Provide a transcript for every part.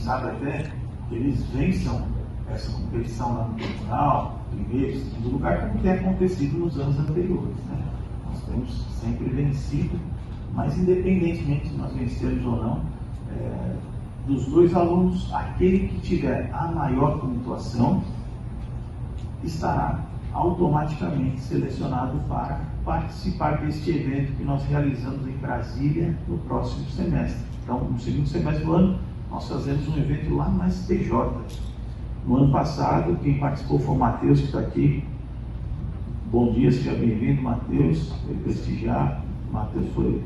sabe até que eles vençam essa competição lá no tribunal, primeiro, segundo lugar, como tem acontecido nos anos anteriores, né? Nós temos sempre vencido, mas independentemente se nós vencermos ou não, dos 2 alunos, aquele que tiver a maior pontuação estará automaticamente selecionado para participar deste evento que nós realizamos em Brasília no próximo semestre. Então, no segundo semestre do ano, nós fazemos um evento lá na STJ. No ano passado, quem participou foi o Matheus, que está aqui. Bom dia, seja bem-vindo, Matheus. Foi prestigiar. Matheus foi...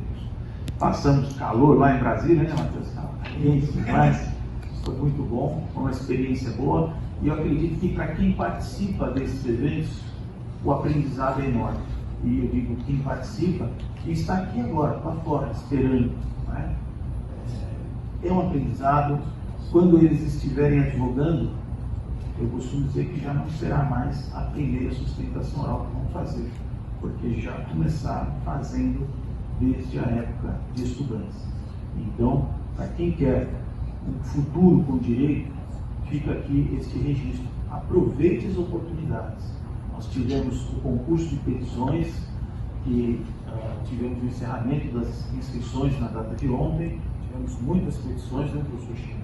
Passamos calor lá em Brasília, né, Matheus? Isso, mas foi muito bom, foi uma experiência boa. E eu acredito que para quem participa desses eventos, o aprendizado é enorme. E eu digo quem participa, quem está aqui agora, para fora, esperando. Né? É um aprendizado. Quando eles estiverem advogando, eu costumo dizer que já não será mais a primeira sustentação oral que vão fazer, porque já começaram fazendo desde a época de estudantes. Então, para quem quer um futuro com direito, fica aqui este registro. Aproveite as oportunidades. Nós tivemos o concurso de petições, que tivemos o encerramento das inscrições na data de ontem, tivemos muitas petições, né, professor Chino?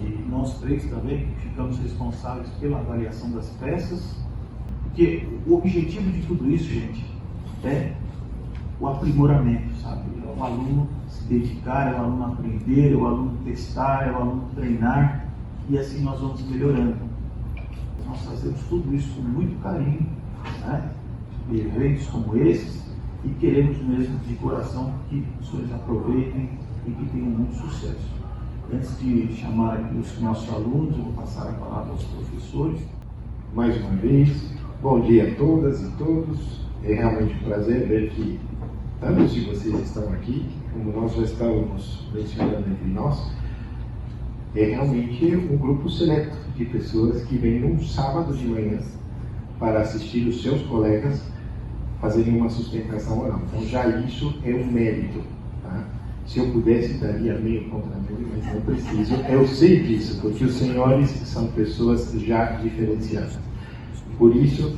E nós 3 também ficamos responsáveis pela avaliação das peças, porque o objetivo de tudo isso, gente, é o aprimoramento, sabe? É o aluno se dedicar, é o aluno aprender, é o aluno testar, é o aluno treinar, e assim nós vamos melhorando. Nós fazemos tudo isso com muito carinho, né? Eventos como esses, e queremos mesmo de coração que os senhores aproveitem e que tenham muito sucesso. Antes de chamar aqui os nossos alunos, eu vou passar a palavra aos professores. Mais uma vez, bom dia a todas e todos. É realmente um prazer ver que tantos de vocês estão aqui, como nós já estávamos mencionando entre nós. É realmente um grupo seleto de pessoas que vêm num sábado de manhã para assistir os seus colegas fazerem uma sustentação oral. Então já isso é um mérito, tá? Se eu pudesse, daria meio contra meio, mas não preciso. Eu sei disso, porque os senhores são pessoas já diferenciadas. Por isso,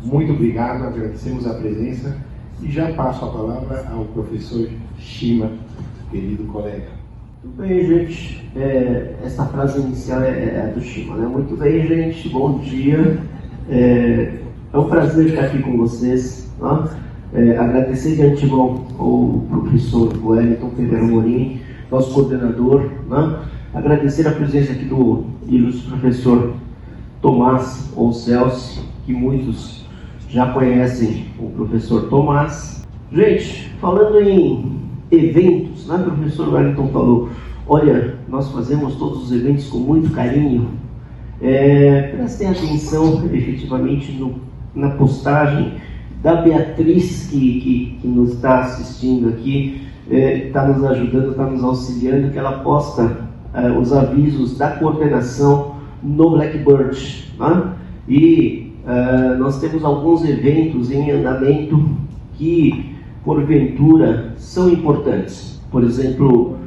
muito obrigado, agradecemos a presença e já passo a palavra ao professor Shima, querido colega. Muito bem, gente. Essa frase inicial é do Shima, né? Muito bem, gente. Bom dia. É um prazer estar aqui com vocês. Tá? Agradecer de antemão ao professor Wellington Ferreira Morim, nosso coordenador. Né? Agradecer a presença aqui do ilustre professor Tomás ou Celso, que muitos já conhecem o professor Tomás. Gente, falando em eventos, né? O professor Wellington falou, olha, nós fazemos todos os eventos com muito carinho. Prestem atenção efetivamente na postagem da Beatriz, que nos está assistindo aqui, está nos ajudando, está nos auxiliando, que ela posta os avisos da coordenação no Blackbird. Né? E nós temos alguns eventos em andamento que, porventura, são importantes. Por exemplo,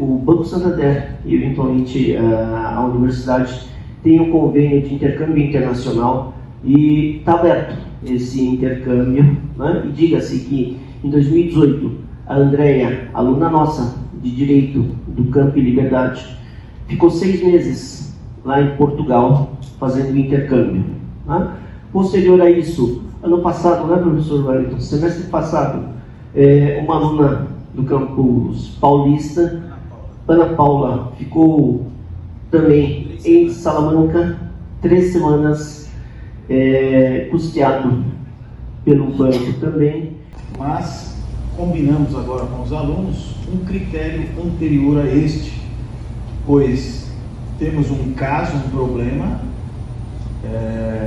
o Banco Santander e, eventualmente, a universidade tem um convênio de intercâmbio internacional e está aberto esse intercâmbio. Né? E diga-se que, em 2018, a Andréia, aluna nossa de Direito do Campo e Liberdade, ficou 6 meses lá em Portugal fazendo intercâmbio. Né? Posterior a isso, ano passado, né, professor Wellington? Semestre passado, uma aluna do campus paulista, Ana Paula, ficou também em Salamanca 3 semanas, custeado pelo banco também. Mas combinamos agora com os alunos um critério anterior a este, pois temos um caso, um problema,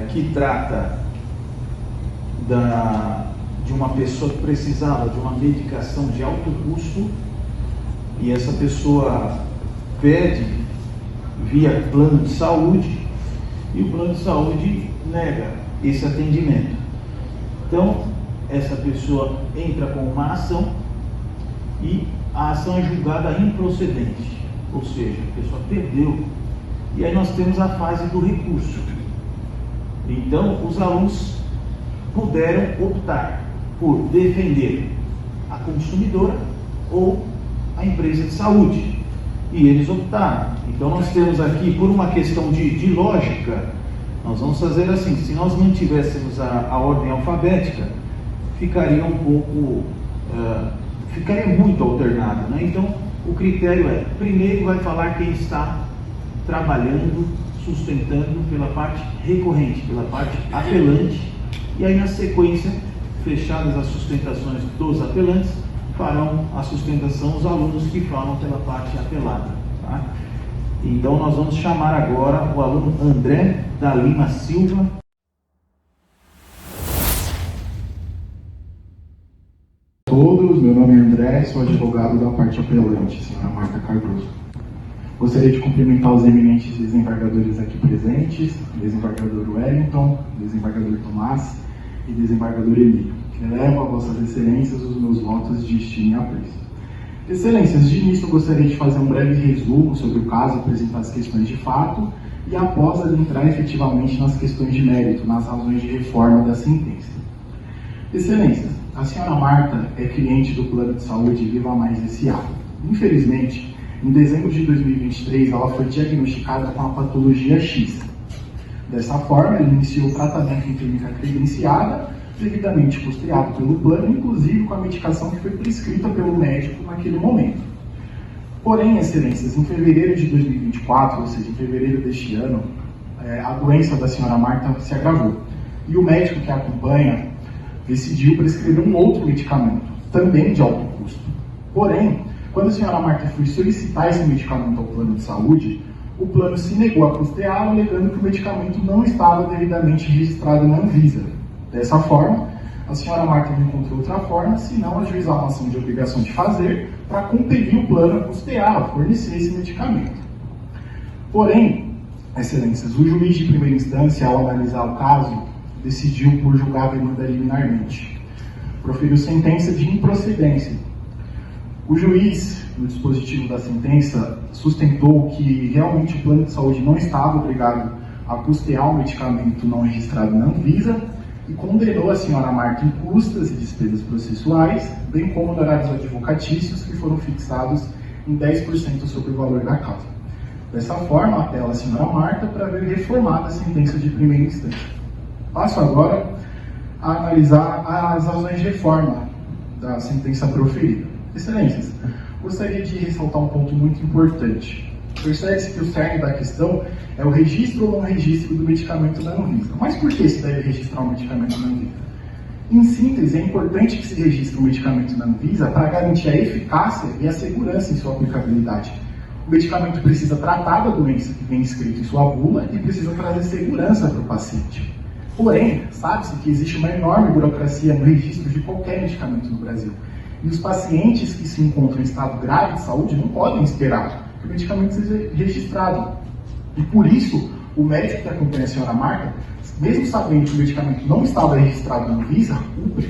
que trata de uma pessoa que precisava de uma medicação de alto custo e essa pessoa pede via plano de saúde e o plano de saúde nega esse atendimento. Então, essa pessoa entra com uma ação e a ação é julgada improcedente. ou seja, a pessoa perdeu. E aí nós temos a fase do recurso. Então, os alunos puderam optar por defender a consumidora ou a empresa de saúde. E eles optaram. Então, nós temos aqui, por uma questão de lógica, nós vamos fazer assim: se nós mantivéssemos a ordem alfabética, ficaria um pouco, ficaria muito alternado, né? Então, o critério é: primeiro vai falar quem está trabalhando, sustentando pela parte recorrente, pela parte apelante, e aí na sequência, fechadas as sustentações dos apelantes, farão a sustentação os alunos que falam pela parte apelada, tá? Então nós vamos chamar agora o aluno André da Lima Silva. Todos, meu nome é André, sou advogado da parte apelante, senhora Marta Cardoso. Gostaria de cumprimentar os eminentes desembargadores aqui presentes, desembargador Wellington, desembargador Tomás e desembargador Emílio, que levam a vossas excelências os meus votos de estima e apreço. Excelências, de início eu gostaria de fazer um breve resumo sobre o caso, apresentar as questões de fato e após adentrar efetivamente nas questões de mérito, nas razões de reforma da sentença. Excelências, a senhora Marta é cliente do Plano de Saúde Viva Mais S.A. Infelizmente, em dezembro de 2023, ela foi diagnosticada com a patologia X. Dessa forma, ela iniciou o tratamento em clínica credenciada, devidamente custeado pelo plano, inclusive com a medicação que foi prescrita pelo médico naquele momento. Porém, excelências, em fevereiro de 2024, ou seja, em fevereiro deste ano, a doença da senhora Marta se agravou. E o médico que a acompanha decidiu prescrever um outro medicamento, também de alto custo. Porém, quando a senhora Marta foi solicitar esse medicamento ao plano de saúde, o plano se negou a custeá-lo, alegando que o medicamento não estava devidamente registrado na Anvisa. Dessa forma, a senhora Marta não encontrou outra forma, senão ajuizar uma ação de obrigação de fazer para compelir o plano a custear, a fornecer esse medicamento. Porém, excelências, o juiz de primeira instância, ao analisar o caso, decidiu por julgar a demanda liminarmente. Proferiu sentença de improcedência. O juiz, no dispositivo da sentença, sustentou que realmente o plano de saúde não estava obrigado a custear o medicamento não registrado na Anvisa e condenou a senhora Marta em custas e despesas processuais, bem como honorários advocatícios que foram fixados em 10% sobre o valor da causa. Dessa forma, apela a senhora Marta para ver reformada a sentença de primeira instância. Passo agora a analisar as razões de reforma da sentença proferida. Excelências, gostaria de ressaltar um ponto muito importante. Percebe-se que o cerne da questão é o registro ou não registro do medicamento na Anvisa. Mas por que se deve registrar um medicamento na Anvisa? Em síntese, é importante que se registre um medicamento na Anvisa para garantir a eficácia e a segurança em sua aplicabilidade. O medicamento precisa tratar da doença que vem escrito em sua bula e precisa trazer segurança para o paciente. Porém, sabe-se que existe uma enorme burocracia no registro de qualquer medicamento no Brasil. E os pacientes que se encontram em estado grave de saúde não podem esperar que o medicamento seja registrado. E por isso, o médico que acompanha a senhora Marta, mesmo sabendo que o medicamento não estava registrado na Anvisa,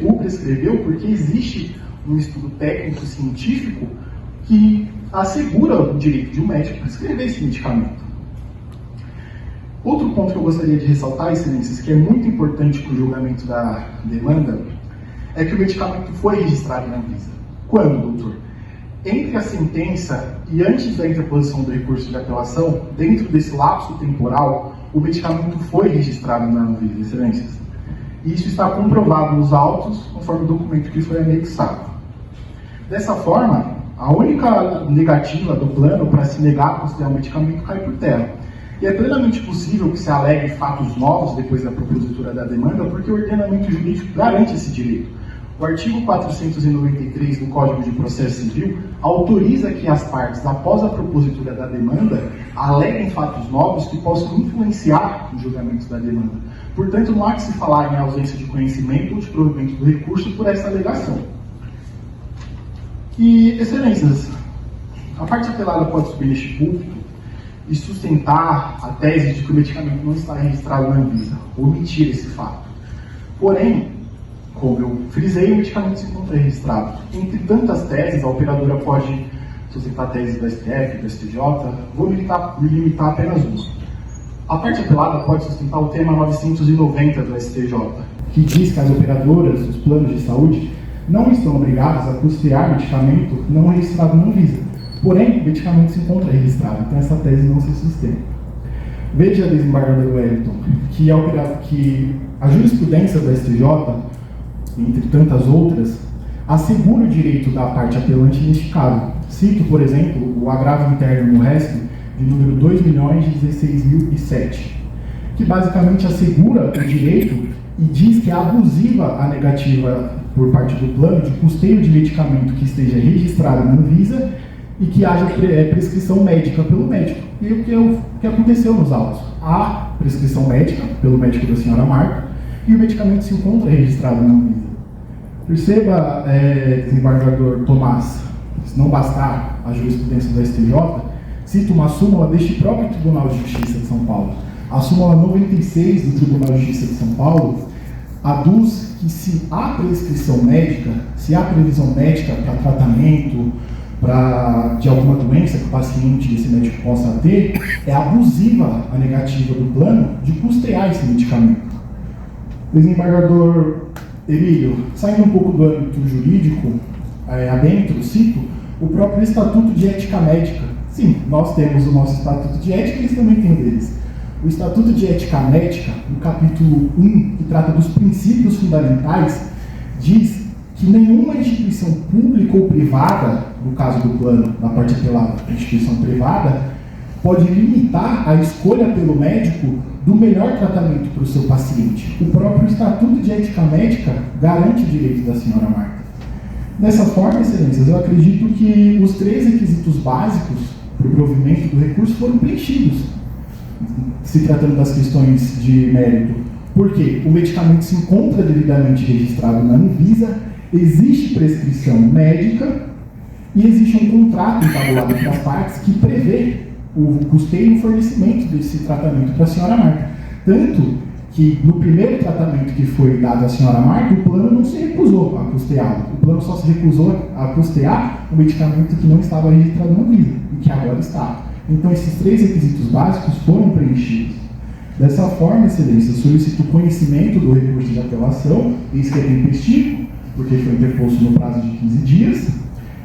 o prescreveu porque existe um estudo técnico científico que assegura o direito de um médico prescrever esse medicamento. Outro ponto que eu gostaria de ressaltar, excelências, que é muito importante para o julgamento da demanda, é que o medicamento foi registrado na Anvisa. Quando, doutor? Entre a sentença e antes da interposição do recurso de apelação, dentro desse lapso temporal, o medicamento foi registrado na Anvisa, excelências. E isso está comprovado nos autos, conforme o documento que foi anexado. Dessa forma, a única negativa do plano para se negar a custear o medicamento cai por terra. E é plenamente possível que se alegue fatos novos depois da propositura da demanda, porque o ordenamento jurídico garante esse direito. O artigo 493 do Código de Processo Civil autoriza que as partes, após a propositura da demanda, aleguem fatos novos que possam influenciar o julgamento da demanda. Portanto, não há que se falar em ausência de conhecimento ou de provimento do recurso por essa alegação. E, excelências, a parte apelada pode subir neste púlpito e sustentar a tese de que o medicamento não está registrado na Anvisa, omitir esse fato. Porém, como eu frisei, o medicamento se encontra registrado. Entre tantas teses, a operadora pode citar teses da STF, do STJ, vou me limitar apenas uma. A parte apelada pode sustentar o tema 990 do STJ, que diz que as operadoras dos planos de saúde não estão obrigadas a custear medicamento não registrado na Anvisa. Porém, o medicamento se encontra registrado, então essa tese não se sustenta. Veja, desembargador Wellington, que a jurisprudência do STJ, entre tantas outras, assegura o direito da parte apelante neste caso. Cito, por exemplo, o agravo interno no RESP de número 2.016.007, que basicamente assegura o direito e diz que é abusiva a negativa por parte do plano de custeio de medicamento que esteja registrado na Anvisa e que haja prescrição médica pelo médico. E o que aconteceu nos autos? Há prescrição médica pelo médico da senhora Marta e o medicamento se encontra registrado na Anvisa. Perceba, desembargador Tomás, se não bastar a jurisprudência do STJ, cito uma súmula deste próprio Tribunal de Justiça de São Paulo. A súmula 96 do Tribunal de Justiça de São Paulo aduz que se há prescrição médica, se há previsão médica para tratamento de alguma doença que o paciente, esse médico possa ter, é abusiva a negativa do plano de custear esse medicamento. Desembargador Emílio, saindo um pouco do âmbito jurídico, adentro, cito o próprio Estatuto de Ética Médica. Sim, nós temos o nosso Estatuto de Ética e eles também têm o deles. O Estatuto de Ética Médica, no capítulo 1, que trata dos princípios fundamentais, diz que nenhuma instituição pública ou privada, no caso do plano, na parte apelada, instituição privada, pode limitar a escolha pelo médico do melhor tratamento para o seu paciente. O próprio Estatuto de Ética Médica garante o direito da senhora Marta. Dessa forma, excelências, eu acredito que os 3 requisitos básicos para o provimento do recurso foram preenchidos, se tratando das questões de mérito. Porque o medicamento se encontra devidamente registrado na Anvisa, existe prescrição médica e existe um contrato entabulado entre as partes que prevê o custeio e o fornecimento desse tratamento para a senhora Marta. Tanto que no primeiro tratamento que foi dado à senhora Marta, o plano não se recusou a custeá-lo. O plano só se recusou a custear o medicamento que não estava registrado na Anvisa e que agora está. Então esses 3 requisitos básicos foram preenchidos. Dessa forma, excelência, solicito conhecimento do recurso de apelação, isso que é tempestivo, porque foi interposto no prazo de 15 dias,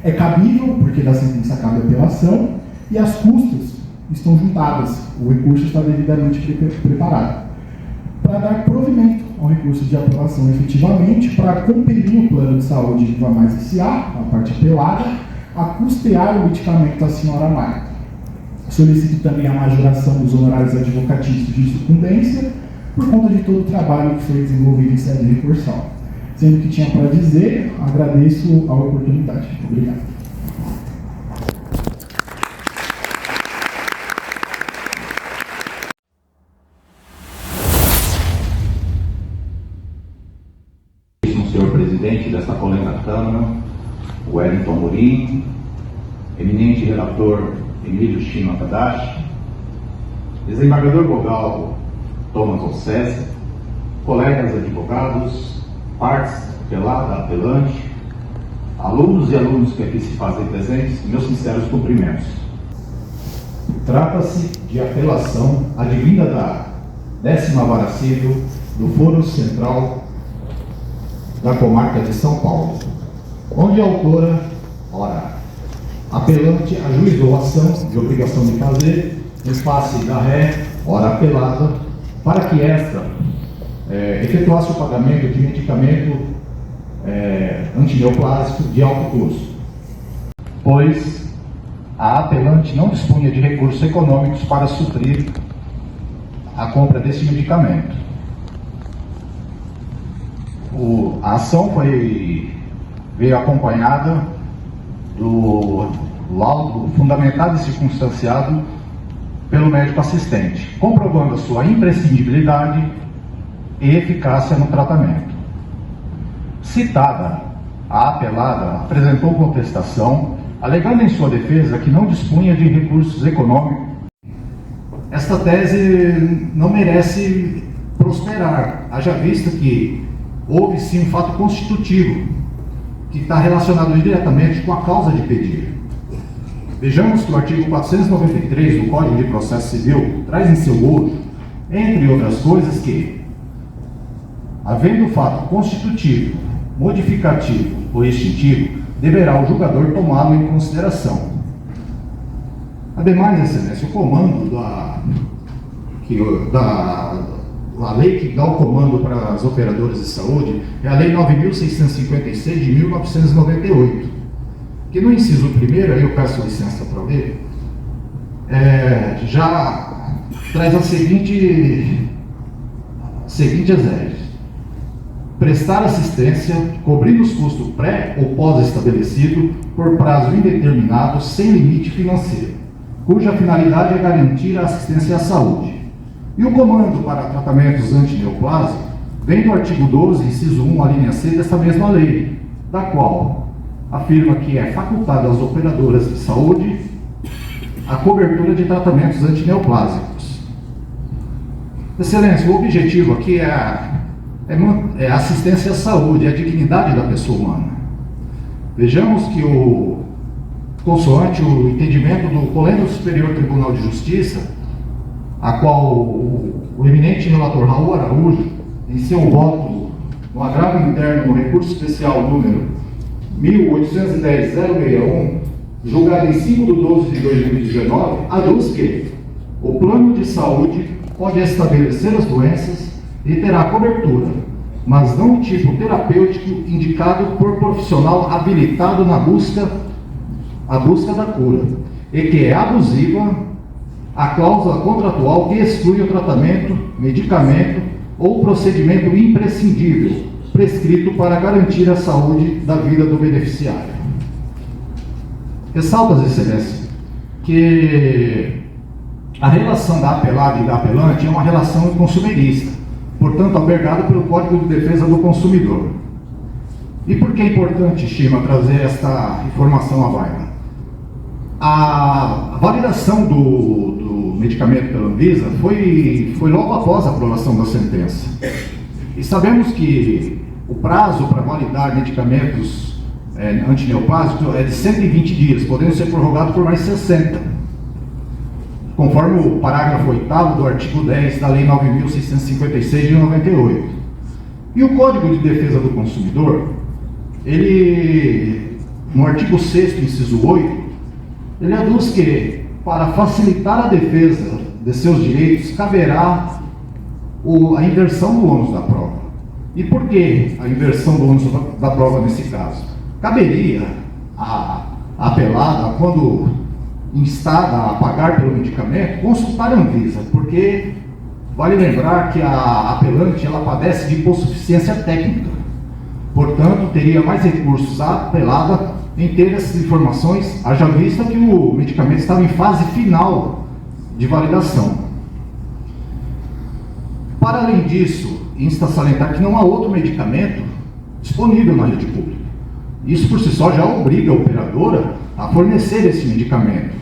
é cabível, porque da sentença cabe a apelação, e as custas estão juntadas, o recurso está devidamente preparado. Para dar provimento ao recurso de apelação efetivamente, para compelir o plano de saúde Viva Mais SA, a parte apelada, a custear o medicamento à senhora Marta. Solicito também a majoração dos honorários advocatícios de sucumbência, por conta de todo o trabalho que foi desenvolvido em sede recursal. Sendo que tinha para dizer, agradeço a oportunidade. Obrigado. Senhor presidente desta colega Câmara, Wellington Amorim, eminente relator Emílio Chino Tadashi, desembargador vogal Thomas Ossesa, colegas advogados, partes apelada, apelante, alunos e alunos que aqui se fazem presentes, meus sinceros cumprimentos. Trata-se de apelação advinda da 10ª Vara Civil do Foro Central da Comarca de São Paulo, onde a autora, apelante, ajuizou a ação de obrigação de fazer em face da ré, apelada, para que esta efetuasse o pagamento de medicamento antineoplásico de alto custo, pois a apelante não dispunha de recursos econômicos para suprir a compra desse medicamento. A ação veio acompanhada do laudo fundamentado e circunstanciado pelo médico assistente, comprovando a sua imprescindibilidade e eficácia no tratamento. Citada, a apelada apresentou contestação, alegando em sua defesa que não dispunha de recursos econômicos. Esta tese não merece prosperar, haja vista que houve sim um fato constitutivo que está relacionado diretamente com a causa de pedir. Vejamos que o artigo 493 do Código de Processo Civil traz em seu bojo, entre outras coisas, que, havendo fato constitutivo, modificativo ou extintivo, deverá o julgador tomá-lo em consideração. Ademais, Excelência, o comando a lei que dá o comando para as operadoras de saúde é a Lei 9.656 de 1998, que no inciso 1º, aí eu peço licença para ler, já traz a seguinte exégese: prestar assistência cobrindo os custos pré ou pós-estabelecido por prazo indeterminado sem limite financeiro, cuja finalidade é garantir a assistência à saúde. E o comando para tratamentos antineoplásicos vem do artigo 12, inciso 1, a linha C desta mesma lei, da qual afirma que é facultado às operadoras de saúde a cobertura de tratamentos antineoplásicos. Excelência, o objetivo aqui é a assistência à saúde, é a dignidade da pessoa humana. Vejamos que consoante o entendimento do Colégio Superior Tribunal de Justiça, a qual o eminente relator Raul Araújo, em seu voto no agravo interno no recurso especial número 1810-061, julgado em 5/12/2019, aduz que o plano de saúde pode estabelecer as doenças e terá cobertura, mas não o tipo terapêutico indicado por profissional habilitado na busca da cura, e que é abusiva a cláusula contratual que exclui o tratamento, medicamento ou procedimento imprescindível prescrito para garantir a saúde da vida do beneficiário. Ressalta, Excelência, que a relação da apelada e da apelante é uma relação consumerista, portanto albergada pelo Código de Defesa do Consumidor. E por que é importante, Chima, trazer esta informação à baila? A validação do medicamento pela Anvisa foi logo após a aprovação da sentença. E sabemos que o prazo para validar medicamentos antineoplásicos é de 120 dias, podendo ser prorrogado por mais 60, conforme o parágrafo 8º do artigo 10 da Lei 9.656 de 98. E o Código de Defesa do Consumidor, ele, no artigo 6º, inciso 8, ele aduz que, para facilitar a defesa de seus direitos, caberá a inversão do ônus da prova. E por que a inversão do ônus da prova nesse caso? Caberia a apelada, quando instada a pagar pelo medicamento, consultar a Anvisa, porque vale lembrar que a apelante ela padece de hipossuficiência técnica. Portanto, teria mais recursos a apelada em ter essas informações, haja vista que o medicamento estava em fase final de validação. Para além disso, insta a salientar que não há outro medicamento disponível na rede pública. Isso por si só já obriga a operadora a fornecer esse medicamento.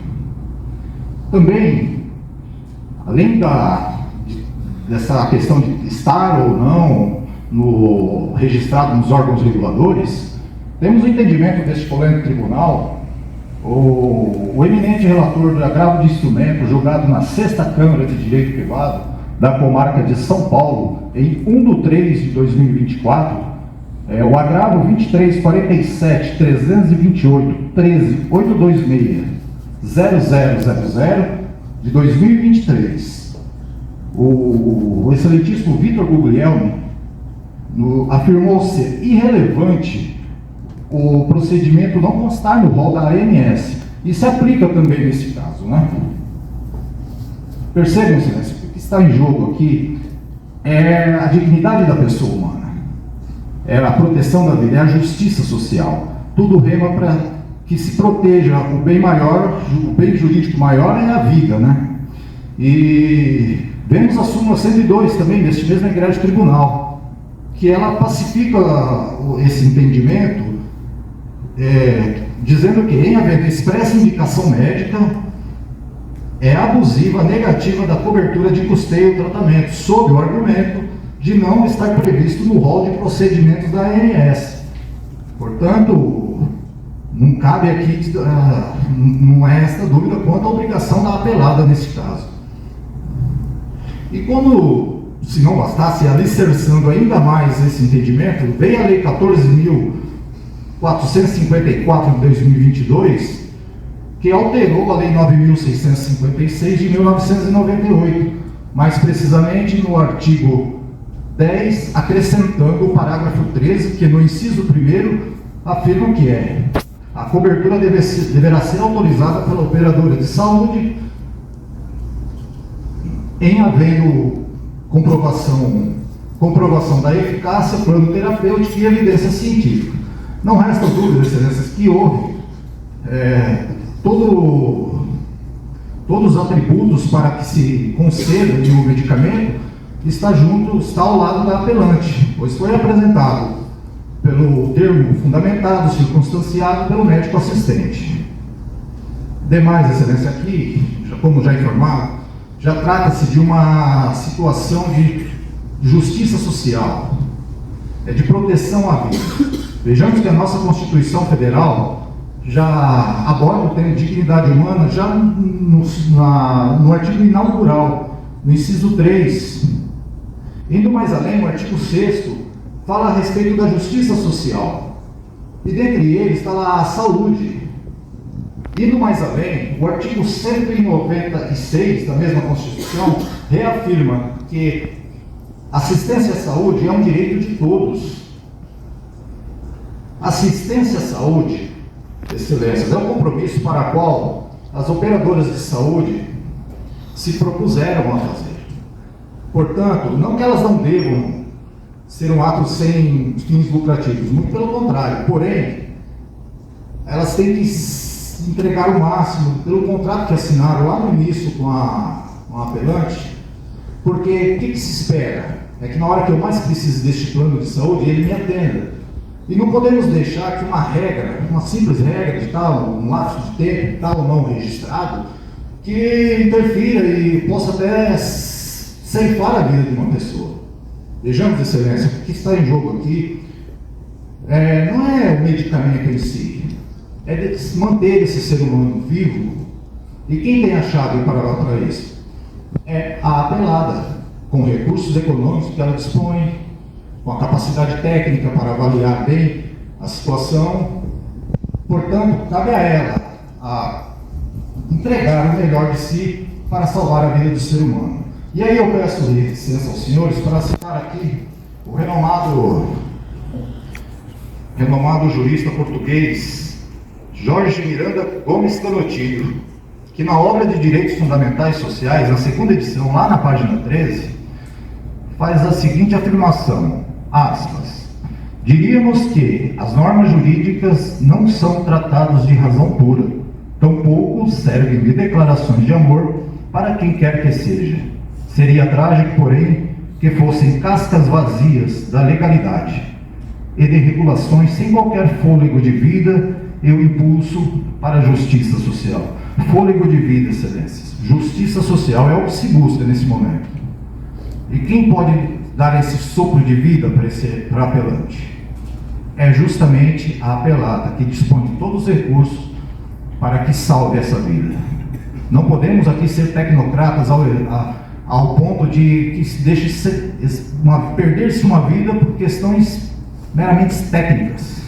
Também, além dessa questão de estar ou não registrado nos órgãos reguladores, temos o entendimento deste polêmico tribunal, o eminente relator do agravo de instrumento julgado na 6ª Câmara de Direito Privado da Comarca de São Paulo, em 1/3/2024, o agravo 23.47.328.13.826.0000 de 2023. O excelentíssimo Vitor Guglielmi afirmou ser irrelevante o procedimento não constar no rol da ANS. E se aplica também nesse caso, né? Percebam, Excelência, o que está em jogo aqui é a dignidade da pessoa humana, é a proteção da vida, é a justiça social. Tudo rema para que se proteja o bem maior, o bem jurídico maior é a vida, né? E vemos a súmula 102 também, deste mesmo egrégio tribunal, que ela pacifica esse entendimento, dizendo que, em havendo expressa indicação médica, é abusiva a negativa da cobertura de custeio do tratamento, sob o argumento de não estar previsto no rol de procedimentos da ANS. Portanto, não cabe aqui, não é esta dúvida quanto à obrigação da apelada nesse caso. E como, se não bastasse, alicerçando ainda mais esse entendimento, veio a Lei 14.454 de 2022, que alterou a Lei 9.656 de 1998, mais precisamente no artigo 10, acrescentando o parágrafo 13, que no inciso 1º afirma que a cobertura deverá ser autorizada pela operadora de saúde em havendo comprovação da eficácia, plano terapêutico e evidência científica. Não resta dúvida, excelências, que houve todos os atributos para que se conceda o medicamento está ao lado da apelante, pois foi apresentado pelo termo fundamentado, circunstanciado pelo médico assistente. Demais, excelência, aqui, como já informado, já trata-se de uma situação de justiça social, de proteção à vida. Vejamos que a nossa Constituição Federal já aborda o tema de dignidade humana já no artigo inaugural, no inciso 3. Indo mais além, o artigo 6º fala a respeito da justiça social. E dentre eles está lá a saúde. Indo mais além, o artigo 196 da mesma Constituição reafirma que assistência à saúde é um direito de todos. Assistência à saúde, excelências, é um compromisso para o qual as operadoras de saúde se propuseram a fazer. Portanto, não que elas não devam ser um ato sem fins lucrativos, muito pelo contrário, porém, elas têm que entregar o máximo pelo contrato que assinaram lá no início com a apelante, porque o que se espera? É que na hora que eu mais preciso deste plano de saúde, ele me atenda. E não podemos deixar que uma simples regra de tal, um lapso de tempo, tal ou não registrado, que interfira e possa até ceifar a vida de uma pessoa. Vejamos, excelência, o que está em jogo aqui não é o medicamento em si, é de manter esse ser humano vivo. E quem tem a chave para isso? É a apelada, com recursos econômicos que ela dispõe, com a capacidade técnica para avaliar bem a situação. Portanto, cabe a ela a entregar o melhor de si para salvar a vida do ser humano. E aí eu peço licença aos senhores para citar aqui o renomado jurista português Jorge Miranda Gomes Canotino, que na obra de Direitos Fundamentais Sociais, na segunda edição, lá na página 13, faz a seguinte afirmação, aspas, diríamos que as normas jurídicas não são tratados de razão pura, tampouco servem de declarações de amor para quem quer que seja. Seria trágico, porém, que fossem cascas vazias da legalidade e de regulações sem qualquer fôlego de vida e o impulso para a justiça social. Fôlego de vida, excelências. Justiça social é o que se busca nesse momento. E quem pode dar esse sopro de vida para a apelante? É justamente a apelada, que dispõe de todos os recursos para que salve essa vida. Não podemos aqui ser tecnocratas ao ponto de que se deixe perder-se uma vida por questões meramente técnicas.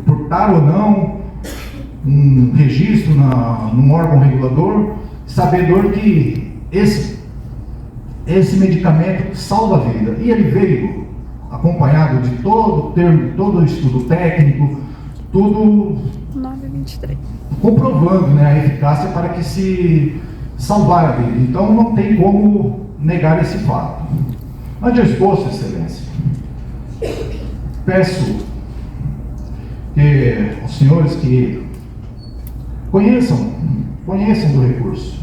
Por tal ou não um registro num órgão regulador, sabedor que esse medicamento salva a vida. E ele veio acompanhado de todo o estudo técnico, tudo 923. Comprovando a eficácia para que se salvar a vida. Então não tem como negar esse fato. Ante exposto, excelência, peço que os senhores que conheçam do recurso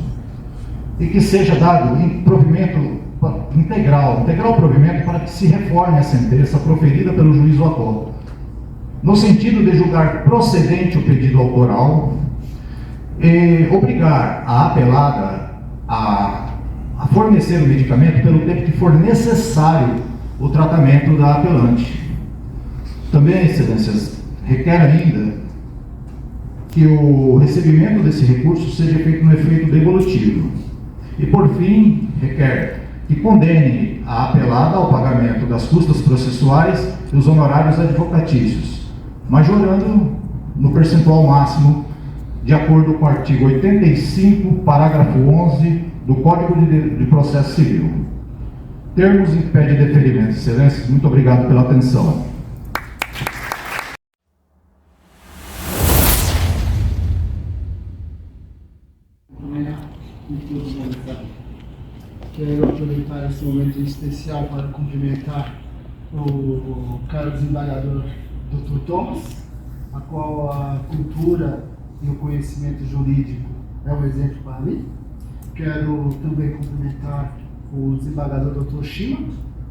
e que seja dado integral provimento para que se reforme a sentença proferida pelo juiz Otó, no sentido de julgar procedente o pedido autoral e obrigar a apelada a fornecer o medicamento pelo tempo que for necessário o tratamento da apelante. Também, excelências, requer ainda que o recebimento desse recurso seja feito no efeito devolutivo. E, por fim, requer que condene a apelada ao pagamento das custas processuais e os honorários advocatícios, majorando no percentual máximo, de acordo com o artigo 85, parágrafo 11 do Código de Processo Civil. Termos impede deferimento. Excelência, muito obrigado pela atenção. Quero aproveitar esse momento especial para cumprimentar o caro desembargador Dr. Thomas, a qual a cultura e o conhecimento jurídico é um exemplo para mim. Quero também cumprimentar o desembargador Dr. Shima,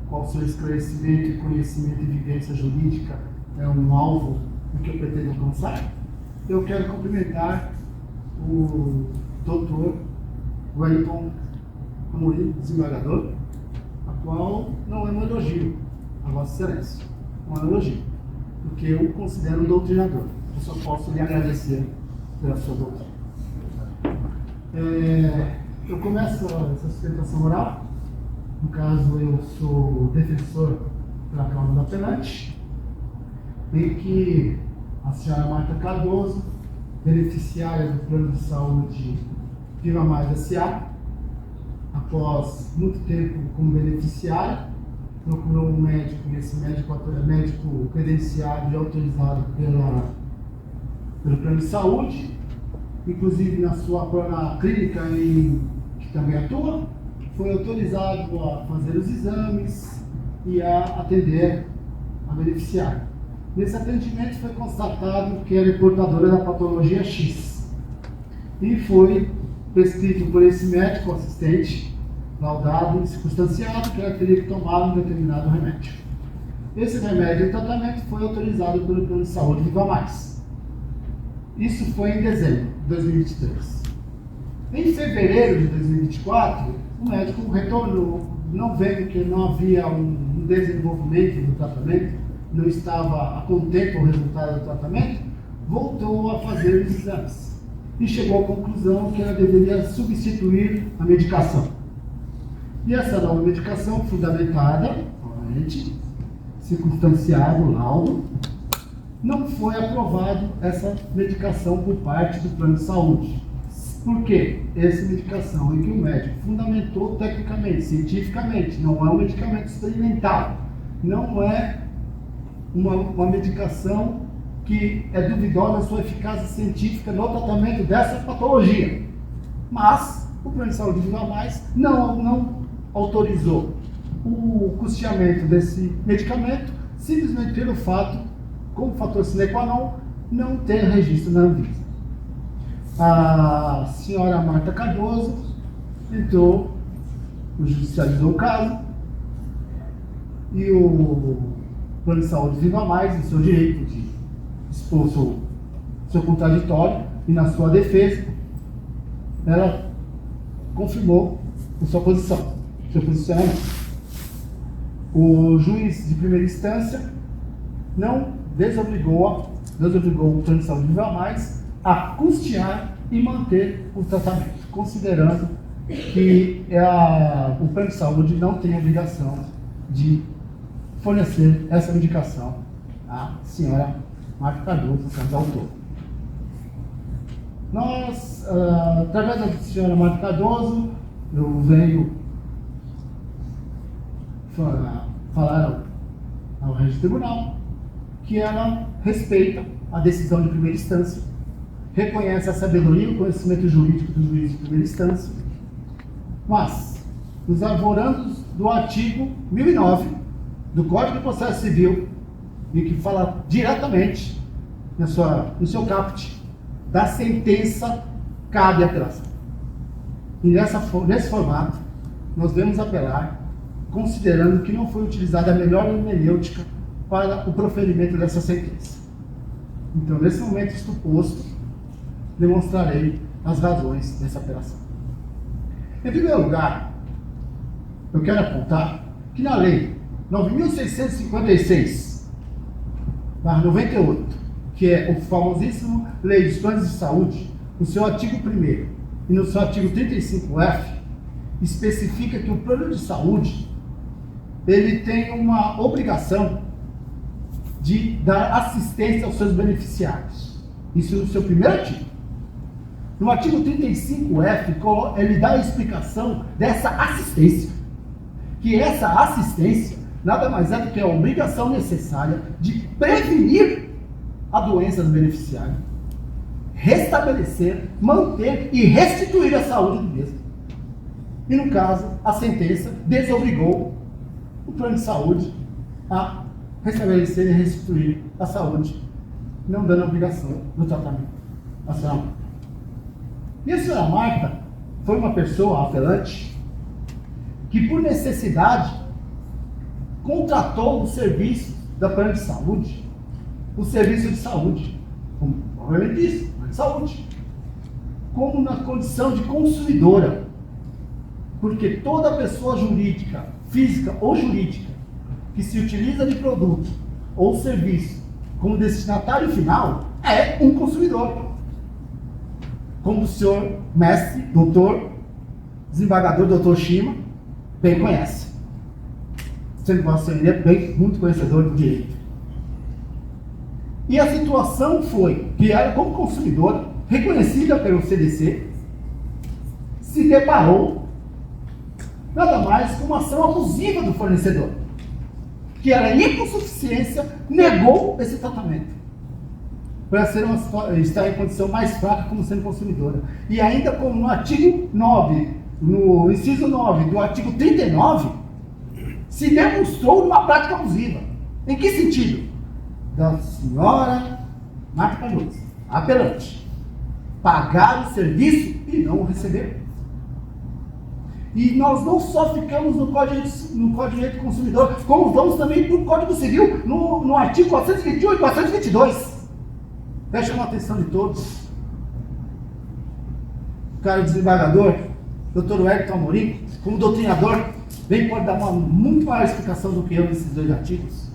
qual seu esclarecimento e conhecimento e vivência jurídica é um alvo do que eu pretendo alcançar. Eu quero cumprimentar o Dr. Wellington Amorim, desembargador, a qual não é um elogio a Vossa Excelência, não é um elogio, porque eu o considero um doutrinador. Eu só posso lhe agradecer pela sua doutrina. Eu começo essa sustentação oral. No caso, eu sou defensor pela causa do apelante, em que a senhora Marta Cardoso, beneficiária do Plano de Saúde Viva Mais S.A., após muito tempo como beneficiária, procurou um médico, e esse médico é médico credenciado e autorizado pelo Plano de Saúde, inclusive na sua clínica que também atua, foi autorizado a fazer os exames e a atender a beneficiária. Nesse atendimento foi constatado que ela é portadora da patologia X e foi prescrito por esse médico assistente, laudado e circunstanciado, que ela teria que tomar um determinado remédio. Esse remédio e tratamento foi autorizado pelo Plano de Saúde Viva Mais. Isso foi em dezembro de 2023. Em fevereiro de 2024, o médico retornou, não vendo que não havia um desenvolvimento do tratamento, não estava a contento o resultado do tratamento, voltou a fazer os exames e chegou à conclusão que ela deveria substituir a medicação. E essa nova medicação, fundamentada, obviamente, circunstanciado o laudo, não foi aprovado essa medicação por parte do Plano de Saúde. Por quê? Essa medicação em que o médico fundamentou tecnicamente, cientificamente, não é um medicamento experimental, não é uma medicação que é duvidosa a sua eficácia científica no tratamento dessa patologia. Mas o Plano de Saúde Viva Mais não autorizou o custeamento desse medicamento, simplesmente pelo fato, como fator sine qua non, não ter registro na Anvisa. A senhora Marta Cardoso entrou, judicializou o caso, e o Plano de Saúde Viva Mais, em seu direito de expor seu contraditório e na sua defesa, ela confirmou a sua posição, seu posicionamento. O juiz de primeira instância não desobrigou o Plano de Saúde Viva Mais a custear e manter o tratamento, considerando que o Plano de Saúde não tem obrigação de fornecer essa medicação à senhora Marta Cardoso, senhora autor. Nós, através da senhora Marta Cardoso, eu venho falar ao Registro Tribunal que ela respeita a decisão de primeira instância, reconhece a sabedoria e o conhecimento jurídico do juiz de primeira instância, mas, nos alvorandos do artigo 1009 do Código de Processo Civil, e que fala diretamente no seu caput da sentença, cabe a apelação. E nesse formato, nós devemos apelar, considerando que não foi utilizada a melhor hermenêutica para o proferimento dessa sentença. Então, nesse momento exposto, demonstrarei as razões dessa apelação. Em primeiro lugar, eu quero apontar que na Lei 9.656/98, que é o famosíssimo Lei dos Planos de Saúde, no seu artigo 1º e no seu artigo 35F, especifica que o plano de saúde ele tem uma obrigação de dar assistência aos seus beneficiários. Isso no seu primeiro artigo. No artigo 35F, ele dá a explicação dessa assistência. Que essa assistência nada mais é do que a obrigação necessária de prevenir a doença do beneficiário, restabelecer, manter e restituir a saúde do mesmo. E no caso, a sentença desobrigou o plano de saúde a restabelecer e restituir a saúde, não dando a obrigação do tratamento à senhora Marta. E a senhora Marta foi uma pessoa apelante que, por necessidade, contratou o serviço da plano de saúde, o serviço de saúde, como provavelmente disse, plano de saúde, como na condição de consumidora, porque toda pessoa jurídica, física ou jurídica, que se utiliza de produto ou serviço como destinatário final, é um consumidor. Como o senhor mestre, doutor, desembargador, doutor Shima, bem conhece. Sendo que você é bem, muito conhecedor do direito. E a situação foi que ela, como consumidora, reconhecida pelo CDC, se deparou nada mais com uma ação abusiva do fornecedor, que ela, em hipossuficiência, negou esse tratamento para estar em condição mais fraca como sendo consumidora. E ainda como no artigo 9, no inciso 9 do artigo 39, se demonstrou uma prática abusiva. Em que sentido? Da senhora Marta Cardoso, apelante, pagar o serviço e não o receber. E nós não só ficamos no Código de Direito do Consumidor, como vamos também para o Código Civil, no artigo 421 e 422. Vai chamar a atenção de todos. O cara desembargador, Dr. Wellington Amorim, como doutrinador, pode dar uma muito maior explicação do que eu nesses dois artigos.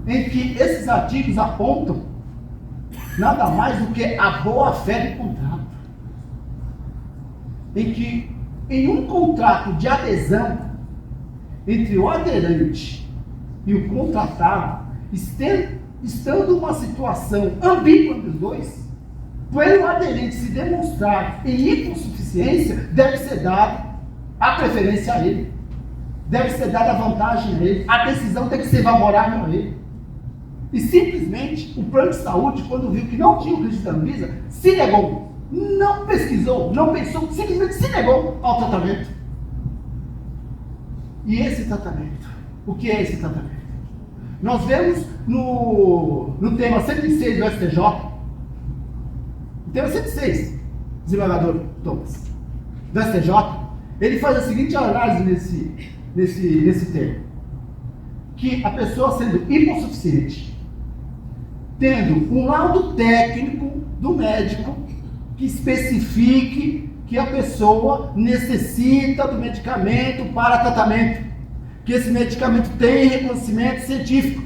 Em que esses artigos apontam nada mais do que a boa-fé do contrato. Em que, em um contrato de adesão entre o aderente e o contratado, estando uma situação ambígua dos dois, pelo aderente se demonstrar em hipossuficiência, deve ser dada a preferência a ele, deve ser dada a vantagem a ele, a decisão tem que ser favorável a ele. E simplesmente o plano de saúde, quando viu que não tinha o registro da Anvisa, se negou, não pesquisou, não pensou, simplesmente se negou ao tratamento. E esse tratamento, o que é esse tratamento? Nós vemos no tema 106 do STJ, o tema 106, desembargador Thomas, do STJ, ele faz a seguinte análise nesse tema, que a pessoa sendo hipossuficiente, tendo um laudo técnico do médico que especifique que a pessoa necessita do medicamento para tratamento, que esse medicamento tem reconhecimento científico,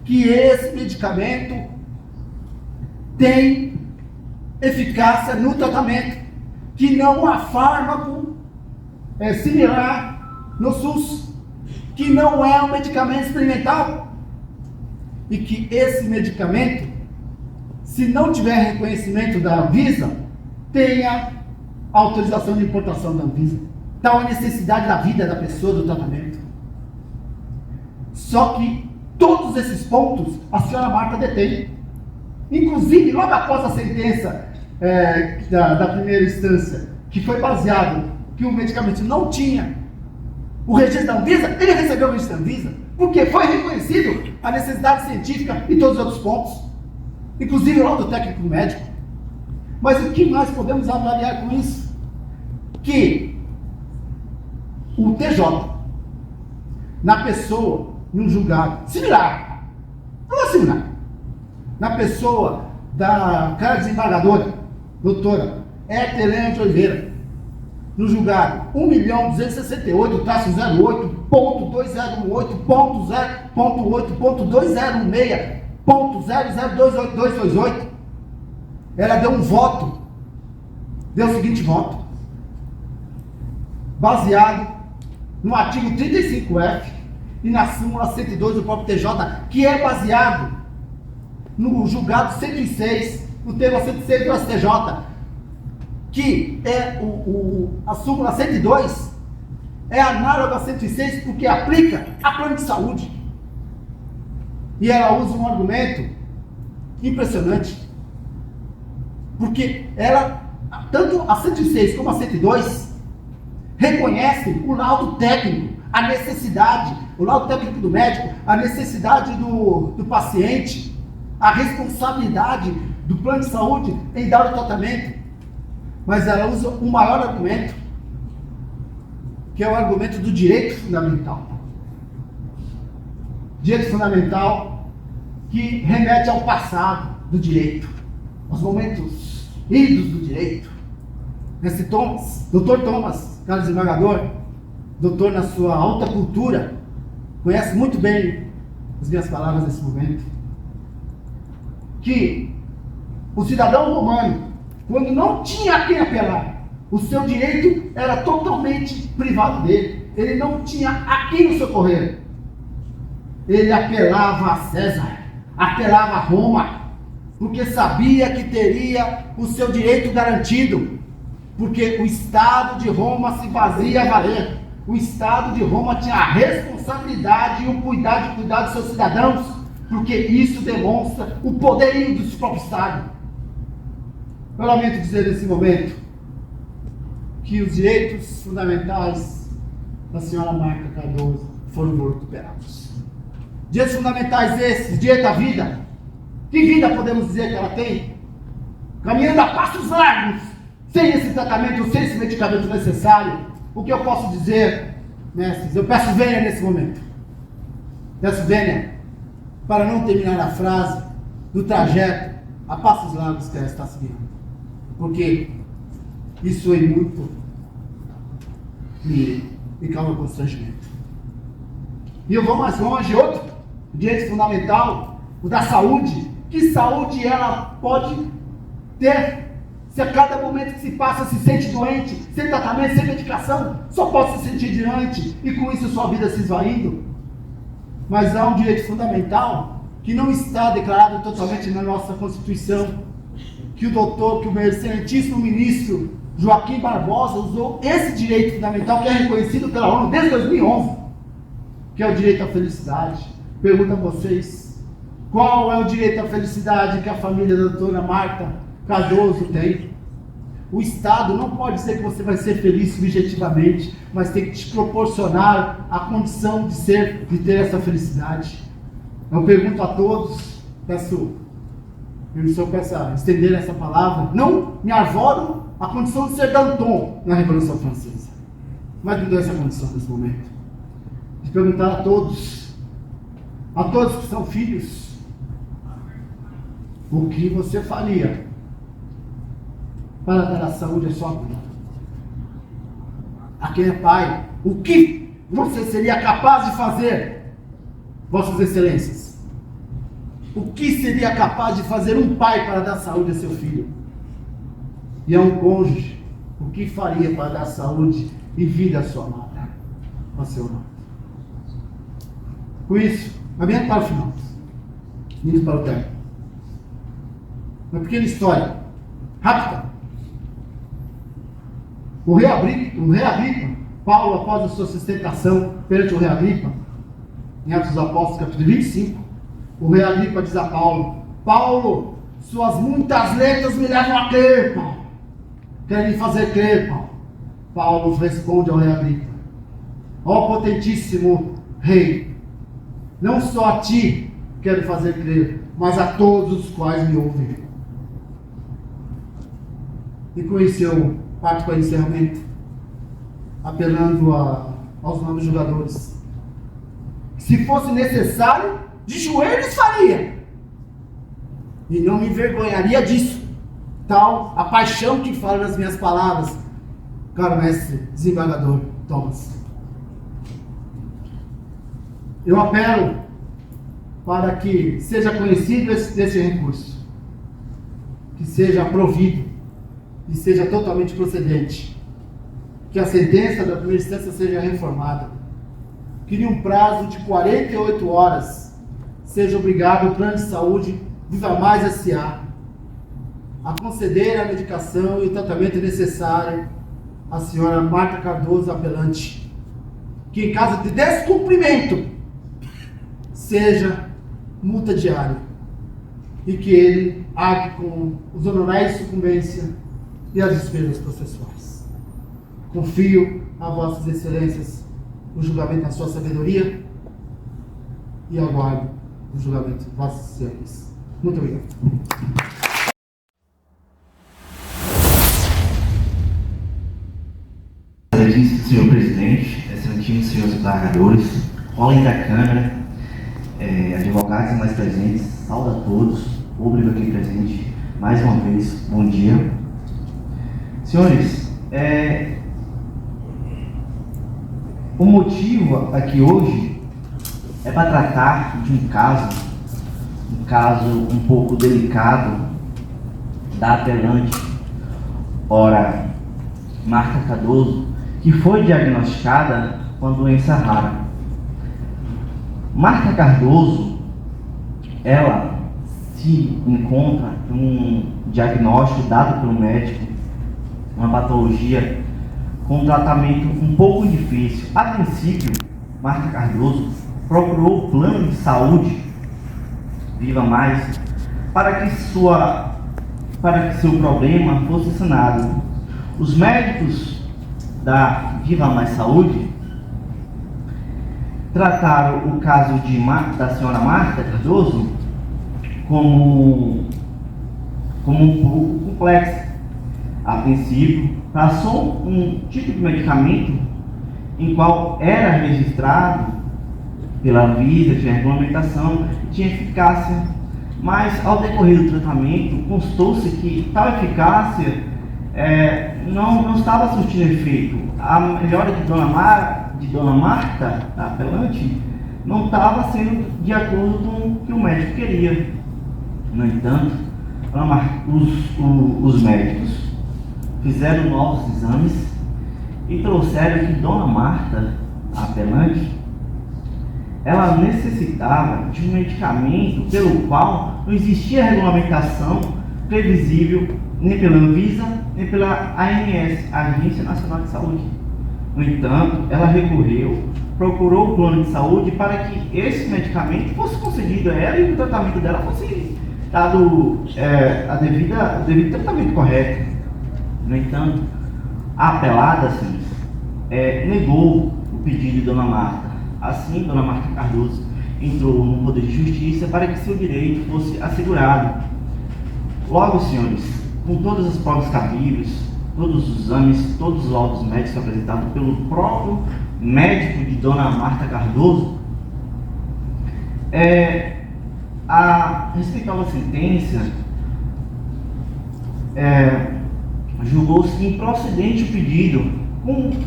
que esse medicamento tem eficácia no tratamento, que não há fármaco similar no SUS, que não é um medicamento experimental, e que esse medicamento, se não tiver reconhecimento da Anvisa, tenha autorização de importação da Anvisa. Tal a necessidade da vida da pessoa, do tratamento. Só que todos esses pontos a senhora Marta detém. Inclusive, logo após a sentença da primeira instância, que foi baseado que o medicamento não tinha o registro da Anvisa, ele recebeu o registro da Anvisa, porque foi reconhecido a necessidade científica e todos os outros pontos, inclusive o laudo técnico médico. Mas o que nós podemos avaliar com isso? Que o TJ, na pessoa, num julgado similar, não é similar, na pessoa da cara desembargadora, doutora Helena de Oliveira, no julgado 1.268-08.2018.0.8.2016, .0028228, ela deu um voto, deu o seguinte voto, baseado no artigo 35F e na súmula 102 do próprio TJ, que é baseado no julgado 106, no tema 106 do STJ, que é a súmula 102, é análoga a 106 porque aplica a plano de saúde. E ela usa um argumento impressionante, porque ela, tanto a 106 como a 102, reconhecem o laudo técnico, a necessidade, o laudo técnico do médico, a necessidade do paciente, a responsabilidade do plano de saúde em dar o tratamento. Mas ela usa o maior argumento, que é o argumento do direito fundamental. Direito fundamental que remete ao passado do direito, aos momentos idos do direito. Esse Dr. Thomas, cara desembargador, doutor na sua alta cultura, conhece muito bem as minhas palavras nesse momento, que o cidadão romano, quando não tinha a quem apelar, o seu direito era totalmente privado dele, ele não tinha a quem o socorrer. Ele apelava a César, apelava a Roma, porque sabia que teria o seu direito garantido, porque o Estado de Roma se fazia valer. O Estado de Roma tinha a responsabilidade e o cuidar de cuidar dos seus cidadãos, porque isso demonstra o poderio do próprio Estado. Eu lamento dizer nesse momento que os direitos fundamentais da senhora Marta Cardoso foram recuperados. Direitos fundamentais esses, direito à vida. Que vida podemos dizer que ela tem? Caminhando a passos largos, sem esse tratamento, sem esse medicamento necessário. O que eu posso dizer, mestres? Eu peço vênia nesse momento. Peço vênia para não terminar a frase do trajeto a passos largos que ela está seguindo. Porque isso é muito me causa constrangimento. E eu vou mais longe, outro direito fundamental, o da saúde. Que saúde ela pode ter se a cada momento que se passa se sente doente, sem tratamento, sem medicação, só pode se sentir doente e com isso sua vida se esvaindo? Mas há um direito fundamental que não está declarado totalmente na nossa Constituição, que o excelentíssimo ministro Joaquim Barbosa usou esse direito fundamental que é reconhecido pela ONU desde 2011, que é o direito à felicidade. Pergunto a vocês, qual é o direito à felicidade que a família da doutora Marta Cardoso tem? O Estado não pode dizer que você vai ser feliz subjetivamente, mas tem que te proporcionar a condição de ter essa felicidade. Eu pergunto a todos, peço a estender essa palavra, não me arvoro a condição de ser Danton na Revolução Francesa, mas me dou essa condição nesse momento, de perguntar a todos que são filhos, o que você faria para dar a saúde à sua vida? A quem é pai, o que você seria capaz de fazer, vossas excelências? O que seria capaz de fazer um pai para dar saúde a seu filho? E a um cônjuge, o que faria para dar saúde e vida à sua amada, ao seu nome? Com isso, caminhando para o final, indo para o término, uma pequena história, rápida. O rei Agripa, Paulo, após a sua sustentação perante o rei Agripa, em Atos dos Apóstolos, capítulo 25, o rei Agripa diz a Paulo: Paulo, suas muitas letras me levam a crer, Paulo. Querem me fazer crer, Paulo. Paulo responde ao rei Agripa: ó potentíssimo rei, não só a ti quero fazer crer, mas a todos os quais me ouvem. E com isso eu parto para o encerramento, apelando aos novos jogadores. Se fosse necessário, de joelhos faria. E não me envergonharia disso. Tal a paixão que fala nas minhas palavras, caro mestre desembargador Thomas. Eu apelo para que seja conhecido esse recurso, que seja provido e seja totalmente procedente, que a sentença da primeira instância seja reformada, que em um prazo de 48 horas seja obrigado o plano de saúde Viva Mais S.A. a conceder a medicação e o tratamento necessário à senhora Marta Cardoso, apelante, que em caso de descumprimento seja multa diária e que ele arque com os honorários de sucumbência e as despesas processuais. Confio a vossas excelências o julgamento na sua sabedoria e aguardo o julgamento de vossas senhorias. Muito obrigado. Excelentíssimo senhor presidente, excelentíssimos senhores embargadores, rolem da Câmara, advogados mais presentes, saúde a todos, público aqui presente, mais uma vez, bom dia. Senhores, o motivo aqui hoje é para tratar de um caso um pouco delicado da apelante, ora, Marta Cardoso, que foi diagnosticada com a doença rara. Marta Cardoso, ela se encontra um diagnóstico dado pelo médico, uma patologia com um tratamento um pouco difícil. A princípio, Marta Cardoso procurou o plano de saúde Viva Mais para que seu problema fosse sanado. Os médicos da Viva Mais Saúde trataram o caso da senhora Marta Cardoso como um pouco complexo. A princípio, passou um tipo de medicamento em qual era registrado pela Anvisa, tinha regulamentação, tinha eficácia, mas ao decorrer do tratamento constou-se que tal eficácia não estava surtindo efeito. A melhora de Dona Marta, a apelante, não estava sendo de acordo com o que o médico queria. No entanto, os médicos fizeram novos exames e trouxeram que Dona Marta, a apelante, ela necessitava de um medicamento pelo qual não existia regulamentação previsível nem pela Anvisa, nem pela ANS, Agência Nacional de Saúde. No entanto, ela procurou o plano de saúde para que esse medicamento fosse concedido a ela e o tratamento dela fosse dado o devido tratamento correto. No entanto, a apelada negou o pedido de Dona Marta. Assim, Dona Marta Cardoso entrou no Poder de Justiça para que seu direito fosse assegurado. Logo, senhores, com todas as provas cabíveis, todos os exames, todos os laudos médicos apresentados pelo próprio médico de Dona Marta Cardoso, a respeitosa sentença julgou-se improcedente o pedido, com o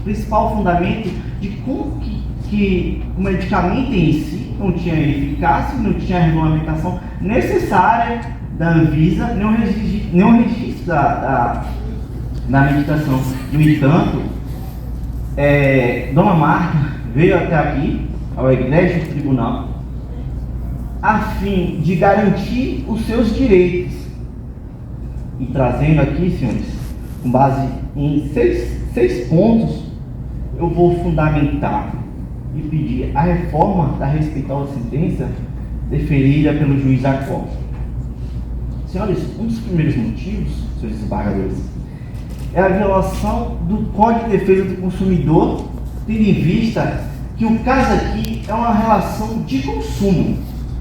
principal fundamento de que o medicamento em si não tinha eficácia, não tinha regulamentação necessária da Anvisa, nem o registro da medicação. No entanto, Dona Marta veio até aqui, ao Egrégio Tribunal, a fim de garantir os seus direitos. E trazendo aqui, senhores, com base em seis pontos, eu vou fundamentar e pedir a reforma da respeitosa sentença deferida pelo juiz da Corte. Senhores, um dos primeiros motivos, senhores desembargadores, é a violação do Código de Defesa do Consumidor, tendo em vista que o caso aqui é uma relação de consumo.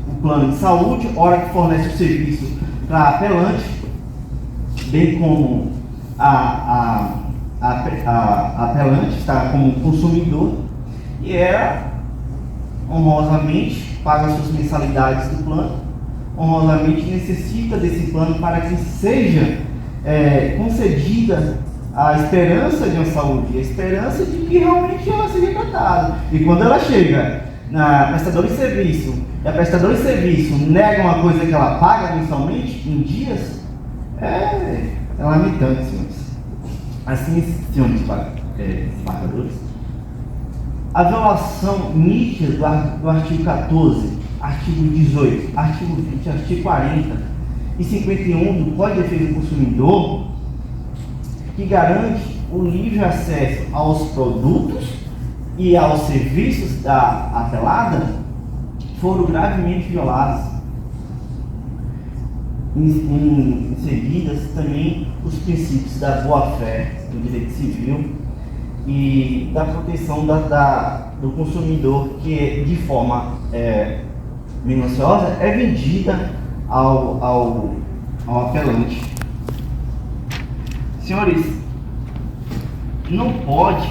O plano de saúde, hora que fornece o serviço para a apelante, bem como a apelante está como consumidor, e ela honrosamente paga suas mensalidades do plano, honrosamente necessita desse plano para que seja concedida a esperança de uma saúde, a esperança de que realmente ela seja tratada. E quando ela chega na prestadora de serviço, e a prestadora de serviço nega uma coisa que ela paga mensalmente em dias, é lamentante, senhores. Assim, senhores embargadores, a violação nítida do artigo 14, artigo 18, artigo 20, artigo 40 e 51 do Código de Defesa do Consumidor, que garante o livre acesso aos produtos e aos serviços da apelada, foram gravemente violados. Em seguida, também os princípios da boa-fé do direito civil e da proteção do consumidor, que de forma minuciosa é vendida ao apelante. Senhores, não pode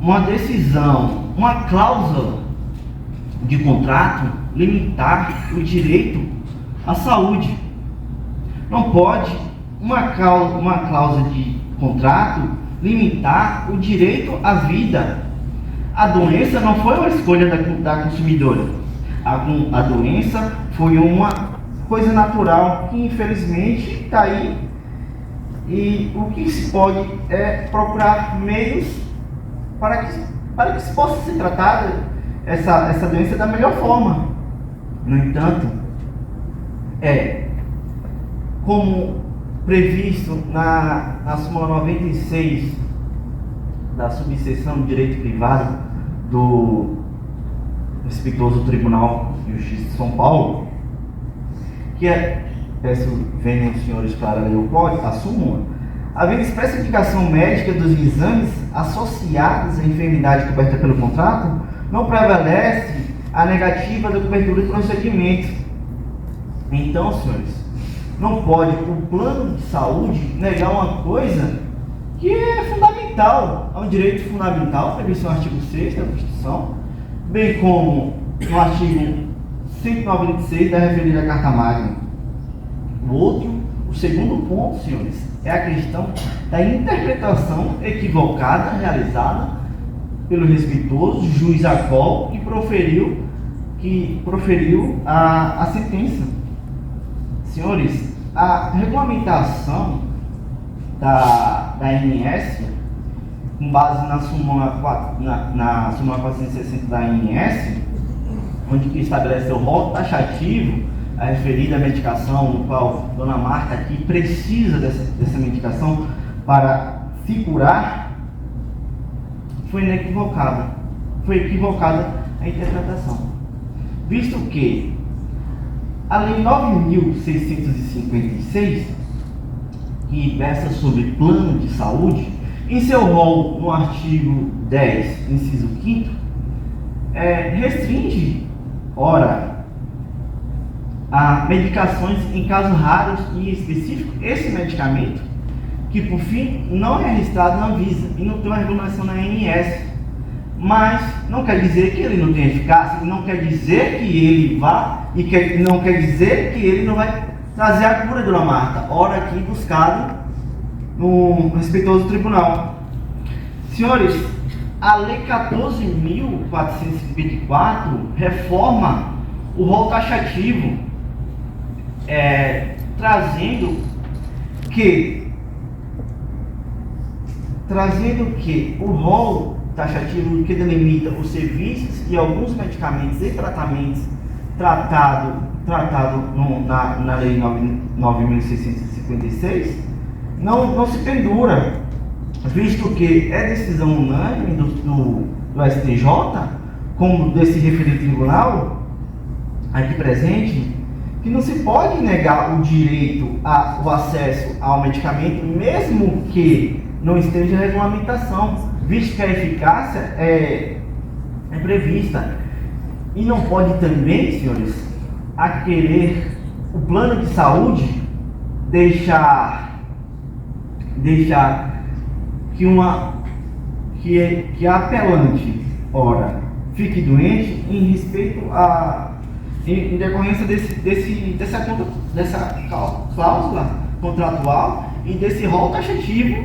uma decisão, uma cláusula de contrato limitar o direito à saúde. Não pode uma cláusula de contrato limitar o direito à vida. A doença não foi uma escolha da consumidora. A doença foi uma coisa natural que infelizmente está aí, e o que se pode é procurar meios para que se possa ser tratada essa doença da melhor forma. No entanto, como previsto na súmula 96 da subseção de direito privado do respeitoso Tribunal de Justiça de São Paulo, que peço venham os senhores para ler o código, a súmula, havendo expressa indicação médica dos exames associados à enfermidade coberta pelo contrato, não prevalece a negativa da cobertura do procedimento. Então, senhores, não pode o plano de saúde negar uma coisa que é fundamental, é um direito fundamental previsto no artigo 6º da Constituição, bem como no artigo 196 da referida Carta Magna. O segundo ponto, senhores, é a questão da interpretação equivocada realizada pelo respeitoso juiz Acol, que proferiu a sentença. Senhores, a regulamentação da ANS, com base na súmula 460 da ANS, onde que estabelece o rol taxativo a referida medicação, no qual Dona Marta aqui precisa dessa medicação para se curar, foi equivocada a interpretação, visto que a Lei 9.656, que versa sobre plano de saúde, em seu rol no artigo 10, inciso 5º, restringe, a medicações em casos raros e específicos. Esse medicamento, que por fim não é registrado na Anvisa e não tem uma regulação na ANS, mas não quer dizer que ele não tem eficácia, não quer dizer que ele não quer dizer que ele não vai trazer a cura, Dona Marta, ora aqui buscado no respeitoso tribunal. Senhores, a Lei 14.454 reforma o rol taxativo, trazendo que o rol taxativo que delimita os serviços e alguns medicamentos e tratamentos tratado na Lei 9.656 não se pendura, visto que é decisão unânime do STJ, como desse referido tribunal aqui presente, que não se pode negar o direito ao acesso ao medicamento, mesmo que não esteja em regulamentação, visto que a eficácia é prevista. E não pode também, senhores, querer o plano de saúde deixar que a apelante, fique doente em decorrência dessa cláusula contratual e desse rol taxativo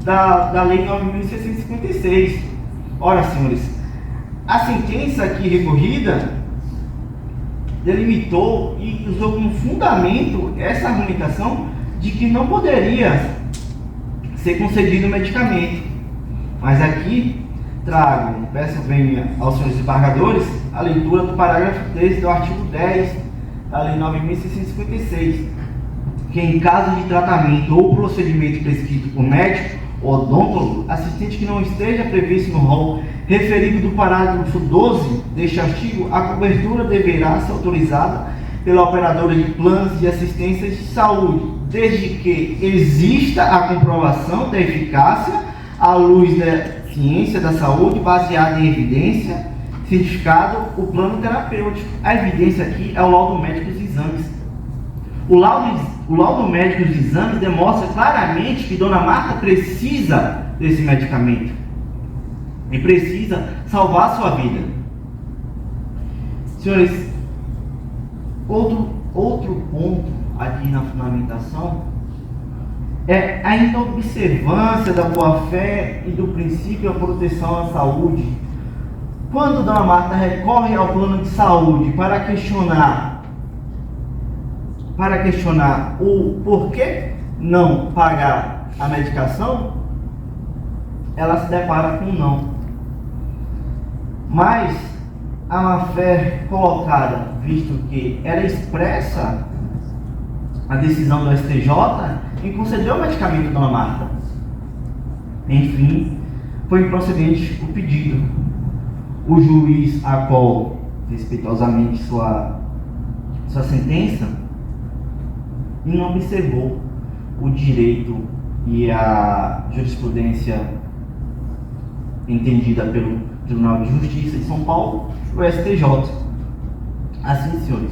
da Lei 9.656. Senhores, a sentença aqui recorrida delimitou e usou como fundamento essa argumentação de que não poderia ser concedido o medicamento. Mas aqui peço aos senhores desembargadores a leitura do parágrafo 13 do artigo 10 da Lei 9.656, que em caso de tratamento ou procedimento prescrito por médico ou odontólogo, assistente que não esteja previsto no rol referido do parágrafo 12 deste artigo, a cobertura deverá ser autorizada pela operadora de planos de assistência de saúde, desde que exista a comprovação da eficácia à luz da ciência da saúde, baseada em evidência, cientificado, o plano terapêutico. A evidência aqui é o laudo médico dos exames. O laudo médico dos exames demonstra claramente que Dona Marta precisa desse medicamento e precisa salvar a sua vida. Senhores, outro ponto aqui na fundamentação é a inobservância da boa-fé e do princípio da proteção à saúde. Quando Dona Marta recorre ao plano de saúde para questionar o porquê não pagar a medicação, ela se depara com um não. Mas a má-fé colocada, visto que ela expressa a decisão do STJ em conceder o medicamento a Dona Marta. Enfim, foi improcedente o pedido. O juiz acolhe respeitosamente sua sentença e não observou o direito e a jurisprudência entendida pelo Tribunal de Justiça de São Paulo, o STJ. Assim, senhores,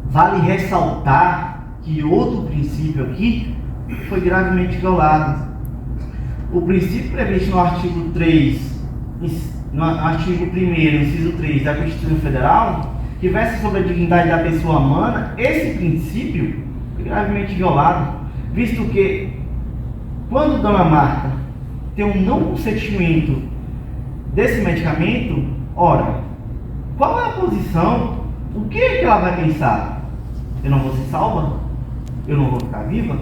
vale ressaltar que outro princípio aqui foi gravemente violado. O princípio previsto no artigo 3, no artigo 1º, inciso 3 da Constituição Federal, que versa sobre a dignidade da pessoa humana, esse princípio foi gravemente violado, visto que quando Dona Marta tem um não consentimento desse medicamento, ora, qual é a posição? O que é que ela vai pensar? Eu não vou ser salva? Eu não vou ficar viva?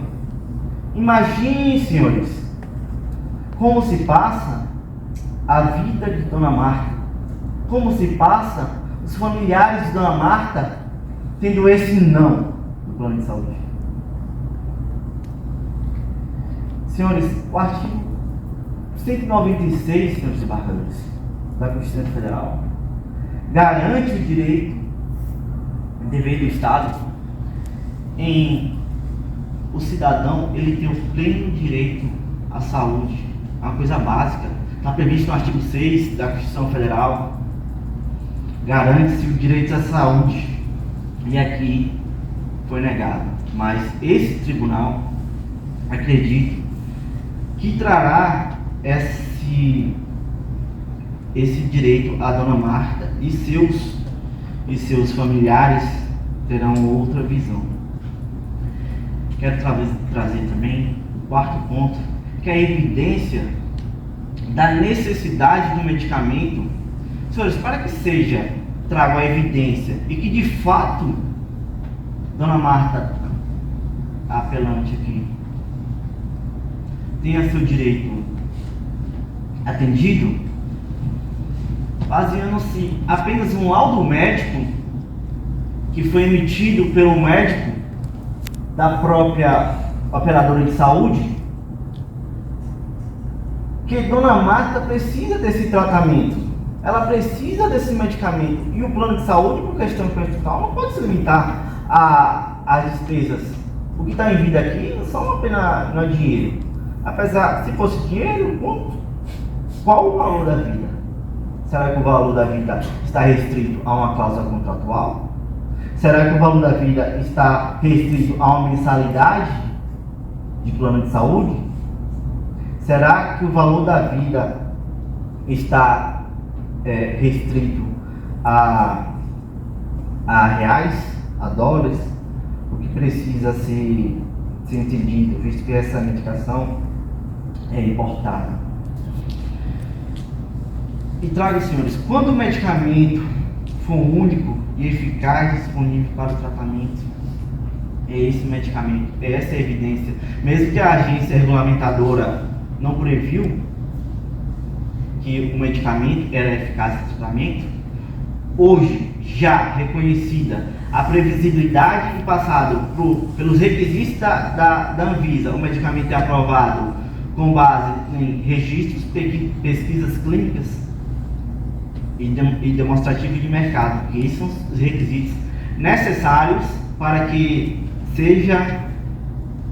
Imaginem, senhores, como se passa a vida de Dona Marta, como se passa os familiares de Dona Marta tendo esse não no plano de saúde. Senhores, o artigo 196, senhores desembargadores, da Constituição Federal, garante o direito e dever do Estado em o cidadão ele ter o pleno direito à saúde, uma coisa básica, está previsto no artigo 6 da Constituição Federal, garante-se o direito à saúde, e aqui foi negado. Mas esse tribunal, acredito, que trará esse direito à Dona Marta e seus familiares terão outra visão. Quero trazer também o quarto ponto, que é a evidência da necessidade do medicamento. Senhores, para que traga a evidência e que de fato Dona Marta, a apelante aqui, tenha seu direito atendido, baseando-se apenas um laudo médico que foi emitido pelo médico da própria operadora de saúde, que Dona Marta precisa desse tratamento, ela precisa desse medicamento, e o plano de saúde, por questão constitucional, não pode se limitar às despesas. O que está em vida aqui não apenas não é dinheiro. Apesar, se fosse dinheiro, qual o valor da vida? Será que o valor da vida está restrito a uma cláusula contratual? Será que o valor da vida está restrito a uma mensalidade de plano de saúde? Será que o valor da vida está restrito a reais, a dólares? O que precisa ser entendido, visto que essa medicação é importada. E trago, senhores, quando o medicamento for único e eficaz disponível para o tratamento, é esse medicamento, é essa evidência, mesmo que a agência regulamentadora não previu que o medicamento era eficaz no tratamento, hoje já reconhecida a previsibilidade do passado pelos requisitos da Anvisa, o medicamento é aprovado com base em registros, pesquisas clínicas e demonstrativos de mercado, que esses são os requisitos necessários para que seja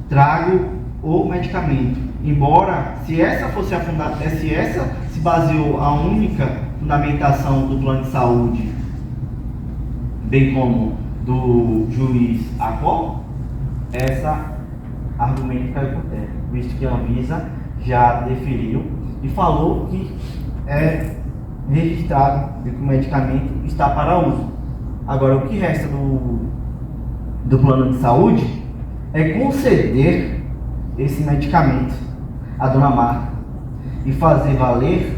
trago o medicamento. Embora, se essa se baseou a única fundamentação do plano de saúde, bem como do juiz Acol, essa argumento caiu por terra, visto que a Anvisa já deferiu e falou que é registrado e que o medicamento está para uso. Agora, o que resta do plano de saúde é conceder esse medicamento à dona Marta e fazer valer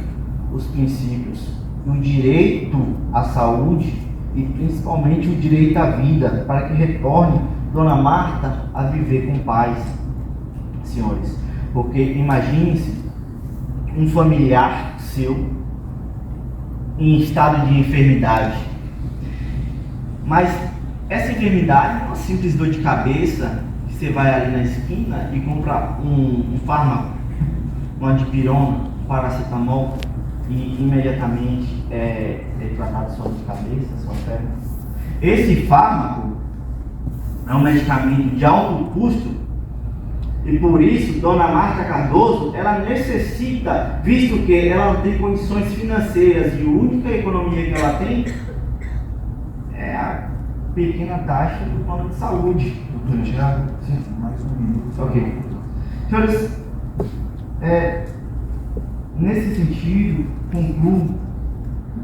os princípios do direito à saúde e principalmente o direito à vida, para que retorne dona Marta a viver com paz, senhores. Porque imagine-se um familiar seu em estado de enfermidade, mas essa enfermidade não é uma simples dor de cabeça que você vai ali na esquina e compra um fármaco, uma dipirona, um paracetamol e imediatamente é tratado sua dor de cabeça, sua febre. Esse fármaco é um medicamento de alto custo e por isso dona Marta Cardoso ela necessita, visto que ela não tem condições financeiras e a única economia que ela tem é a pequena taxa do plano de saúde. Doutor Tiago, sim, mais um minuto. Ok. Senhores, nesse sentido, concluo,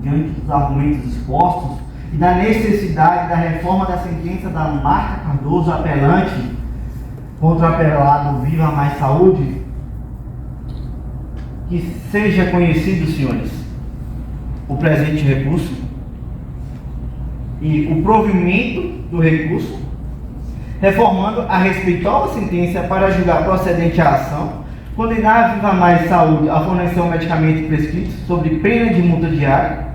diante dos argumentos expostos e da necessidade da reforma da sentença da Marta Cardoso apelante contra o apelado Viva Mais Saúde, que seja conhecido, senhores, o presente recurso e o provimento do recurso, reformando a respeitosa sentença para julgar procedente a ação, condenar a Viva Mais Saúde a fornecer um medicamento prescrito sob pena de multa diária,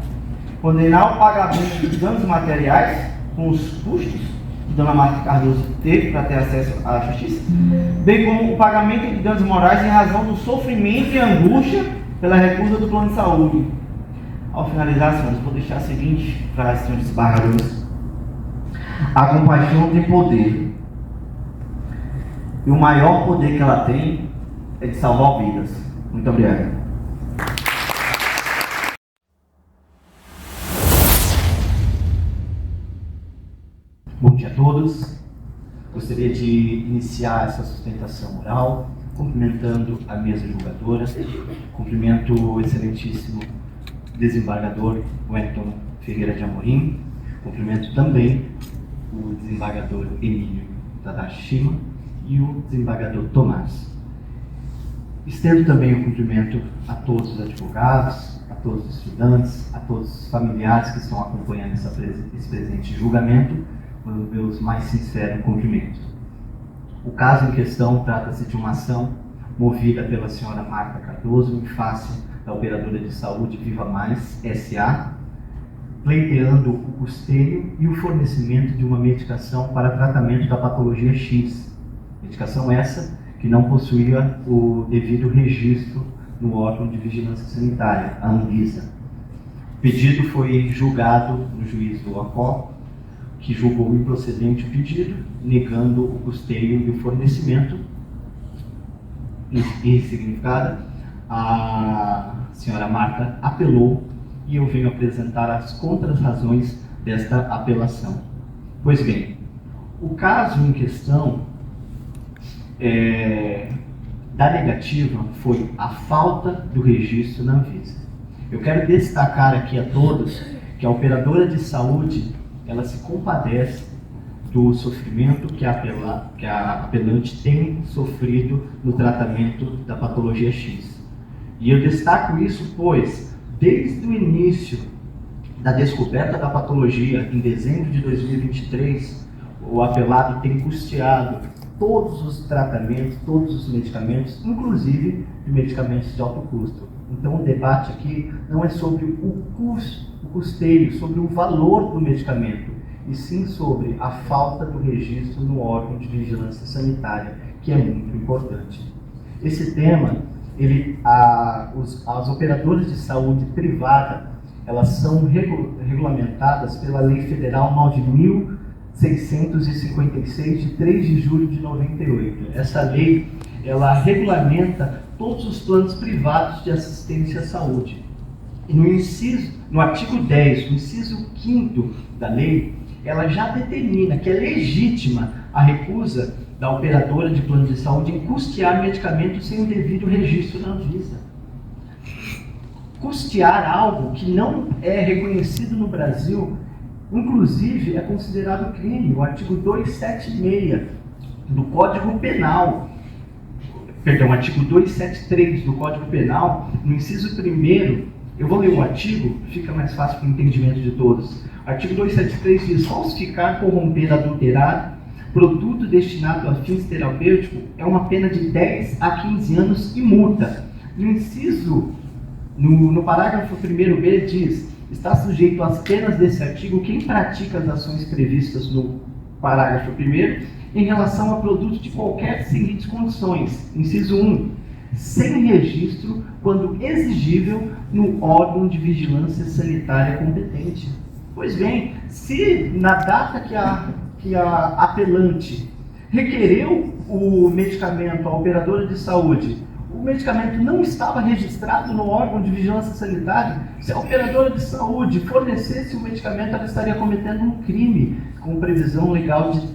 condenar o pagamento de danos materiais com os custos que dona Marta Cardoso teve para ter acesso à justiça, bem como o pagamento de danos morais em razão do sofrimento e angústia pela recusa do plano de saúde. Ao finalizar, senhores, vou deixar a seguinte frase, senhores desembargadores: a compaixão tem poder, e o maior poder que ela tem é de salvar vidas. Muito obrigado. Bom dia a todos. Gostaria de iniciar essa sustentação oral cumprimentando a mesa julgadora, cumprimento o excelentíssimo desembargador Wellington Ferreira de Amorim, cumprimento também o desembargador Emílio Tadashi Shima e o desembargador Tomás. Estendo também o cumprimento a todos os advogados, a todos os estudantes, a todos os familiares que estão acompanhando esse presente julgamento, com meus mais sinceros cumprimentos. O caso em questão trata-se de uma ação movida pela senhora Marta Cardoso em face da operadora de saúde Viva Mais S.A., pleiteando o custeio e o fornecimento de uma medicação para tratamento da patologia X. Medicação essa que não possuía o devido registro no órgão de vigilância sanitária, a Anvisa. O pedido foi julgado no juiz do Acol, que julgou improcedente o pedido, negando o custeio e o fornecimento. Em significado, a senhora Marta apelou e eu venho apresentar as contrarrazões desta apelação. Pois bem, o caso em questão da negativa foi a falta do registro na Anvisa. Eu quero destacar aqui a todos que a operadora de saúde ela se compadece do sofrimento que a apelante tem sofrido no tratamento da patologia X. E eu destaco isso pois desde o início da descoberta da patologia, em dezembro de 2023, o apelado tem custeado todos os tratamentos, todos os medicamentos, inclusive de medicamentos de alto custo. Então o debate aqui não é sobre o custeio, sobre o valor do medicamento, e sim sobre a falta do registro no órgão de vigilância sanitária, que é muito importante. Esse tema, as operadoras de saúde privada, elas são regulamentadas pela Lei Federal 9.656, de 3 de julho de 98. Essa lei, ela regulamenta todos os planos privados de assistência à saúde. E no artigo 10, no inciso 5º da lei, ela já determina que é legítima a recusa da operadora de plano de saúde em custear medicamentos sem o devido registro na Anvisa. Custear algo que não é reconhecido no Brasil, inclusive, é considerado crime. O artigo 276 do Código Penal, perdão, artigo 273 do Código Penal, no inciso 1º, eu vou ler o artigo, fica mais fácil para o entendimento de todos. Artigo 273 diz: falsificar, corromper, adulterar produto destinado a fins terapêuticos é uma pena de 10 a 15 anos e multa. No parágrafo 1º-B diz: está sujeito às penas desse artigo quem pratica as ações previstas no parágrafo 1º em relação a produtos de qualquer seguintes condições. Inciso 1, sem registro, quando exigível, no órgão de vigilância sanitária competente. Pois bem, se na data que a apelante requereu o medicamento à operadora de saúde, o medicamento não estava registrado no órgão de vigilância sanitária, se a operadora de saúde fornecesse o medicamento, ela estaria cometendo um crime, com previsão legal de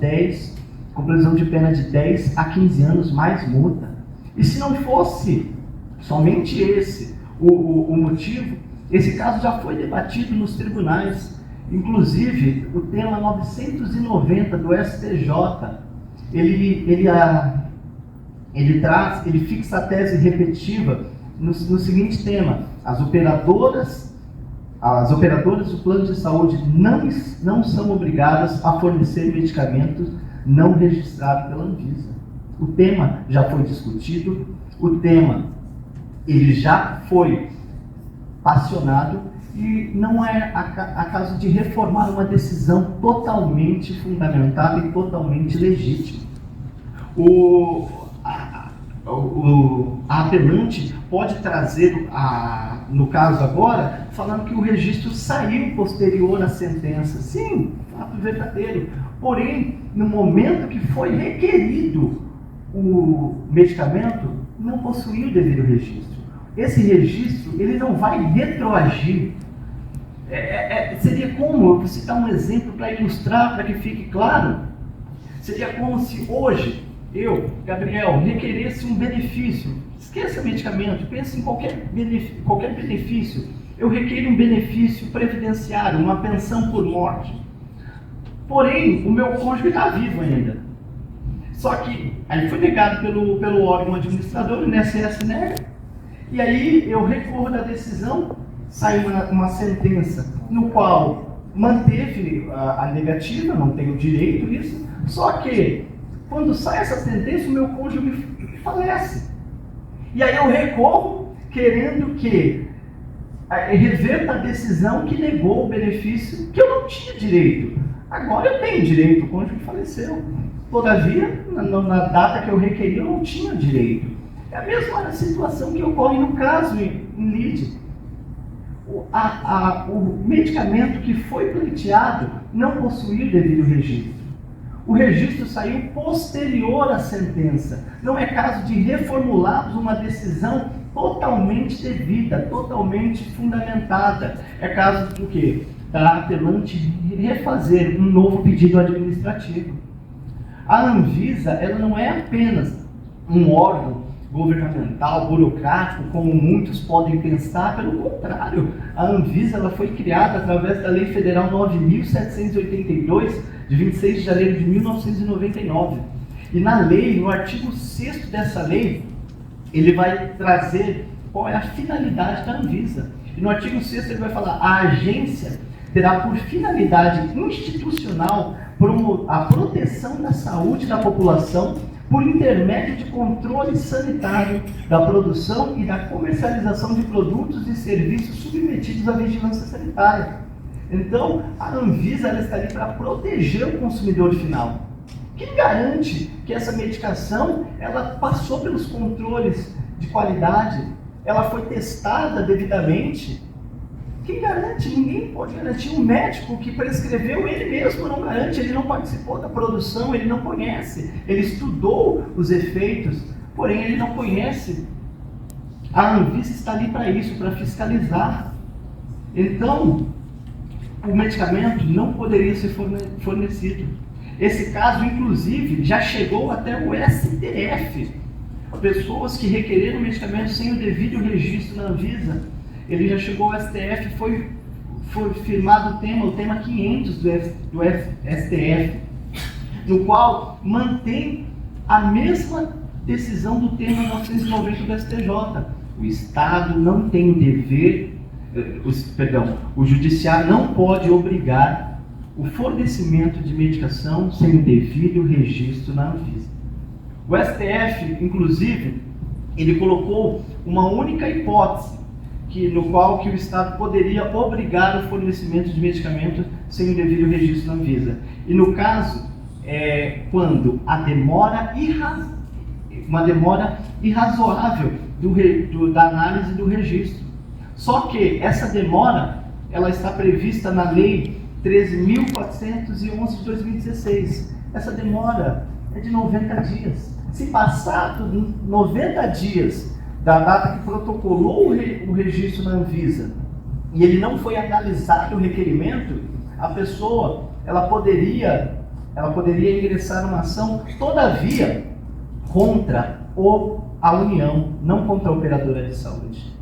com previsão de pena de 10 a 15 anos mais multa. E se não fosse somente esse o motivo, esse caso já foi debatido nos tribunais. Inclusive, o tema 990 do STJ, ele fixa a tese repetitiva no seguinte tema: as operadoras do plano de saúde não são obrigadas a fornecer medicamentos não registrados pela Anvisa. O tema já foi discutido, o tema ele já foi passionado, e não é acaso de reformar uma decisão totalmente fundamentada e totalmente legítima. A apelante pode trazer, no caso agora, falando que o registro saiu posterior à sentença. Sim, fato verdadeiro. Porém, no momento que foi requerido o medicamento, não possuía o devido registro. Esse registro, ele não vai retroagir. Seria como, eu vou citar um exemplo para ilustrar, para que fique claro. Seria como se hoje, eu, Gabriel, requeresse um benefício. Esqueça medicamento, pense em qualquer benefício. Eu requeiro um benefício previdenciário, uma pensão por morte. Porém, o meu cônjuge está vivo ainda. Só que aí foi negado pelo órgão administrador, o INSS nega, e aí eu recorro da decisão, sai uma sentença no qual manteve a negativa, não tenho direito nisso, só que quando sai essa sentença, o meu cônjuge falece. E aí eu recorro querendo que reverta a decisão que negou o benefício que eu não tinha direito. Agora eu tenho direito, o cônjuge faleceu. Todavia, na data que eu requeri, eu não tinha direito. É a mesma situação que ocorre no caso em lide. O medicamento que foi pleiteado não possuía o devido registro. O registro saiu posterior à sentença. Não é caso de reformularmos uma decisão totalmente devida, totalmente fundamentada. É caso do quê? Da apelante refazer um novo pedido administrativo. A Anvisa, ela não é apenas um órgão governamental, burocrático, como muitos podem pensar. Pelo contrário, a Anvisa ela foi criada através da Lei Federal 9.782, de 26 de janeiro de 1999. E na lei, no artigo 6º dessa lei, ele vai trazer qual é a finalidade da Anvisa. E no artigo 6º ele vai falar: a agência terá por finalidade institucional a proteção da saúde da população por intermédio de controle sanitário da produção e da comercialização de produtos e serviços submetidos à vigilância sanitária. Então, a Anvisa ela está ali para proteger o consumidor final. Quem garante que essa medicação ela passou pelos controles de qualidade, ela foi testada devidamente? Quem garante? Ninguém pode garantir. Um médico que prescreveu, ele mesmo não garante, ele não participou da produção, ele não conhece, ele estudou os efeitos, porém ele não conhece. A Anvisa está ali para isso, para fiscalizar. Então, o medicamento não poderia ser fornecido. Esse caso, inclusive, já chegou até o STF. Pessoas que requereram medicamentos sem o devido registro na Anvisa, ele já chegou ao STF, foi firmado o tema 500 do STF, no qual mantém a mesma decisão do tema 990 do STJ. O Estado não tem o dever, o Judiciário não pode obrigar o fornecimento de medicação sem o devido registro na Anvisa. O STF, inclusive, ele colocou uma única hipótese, no qual o Estado poderia obrigar o fornecimento de medicamento sem o devido registro na Anvisa. E no caso, quando a uma demora irrazoável da análise do registro. Só que essa demora, ela está prevista na Lei 13.411 de 2016. Essa demora é de 90 dias. Se passado 90 dias da data que protocolou o registro na Anvisa e ele não foi analisado o requerimento, a pessoa ela poderia ingressar uma ação, todavia, contra a União, não contra a operadora de saúde.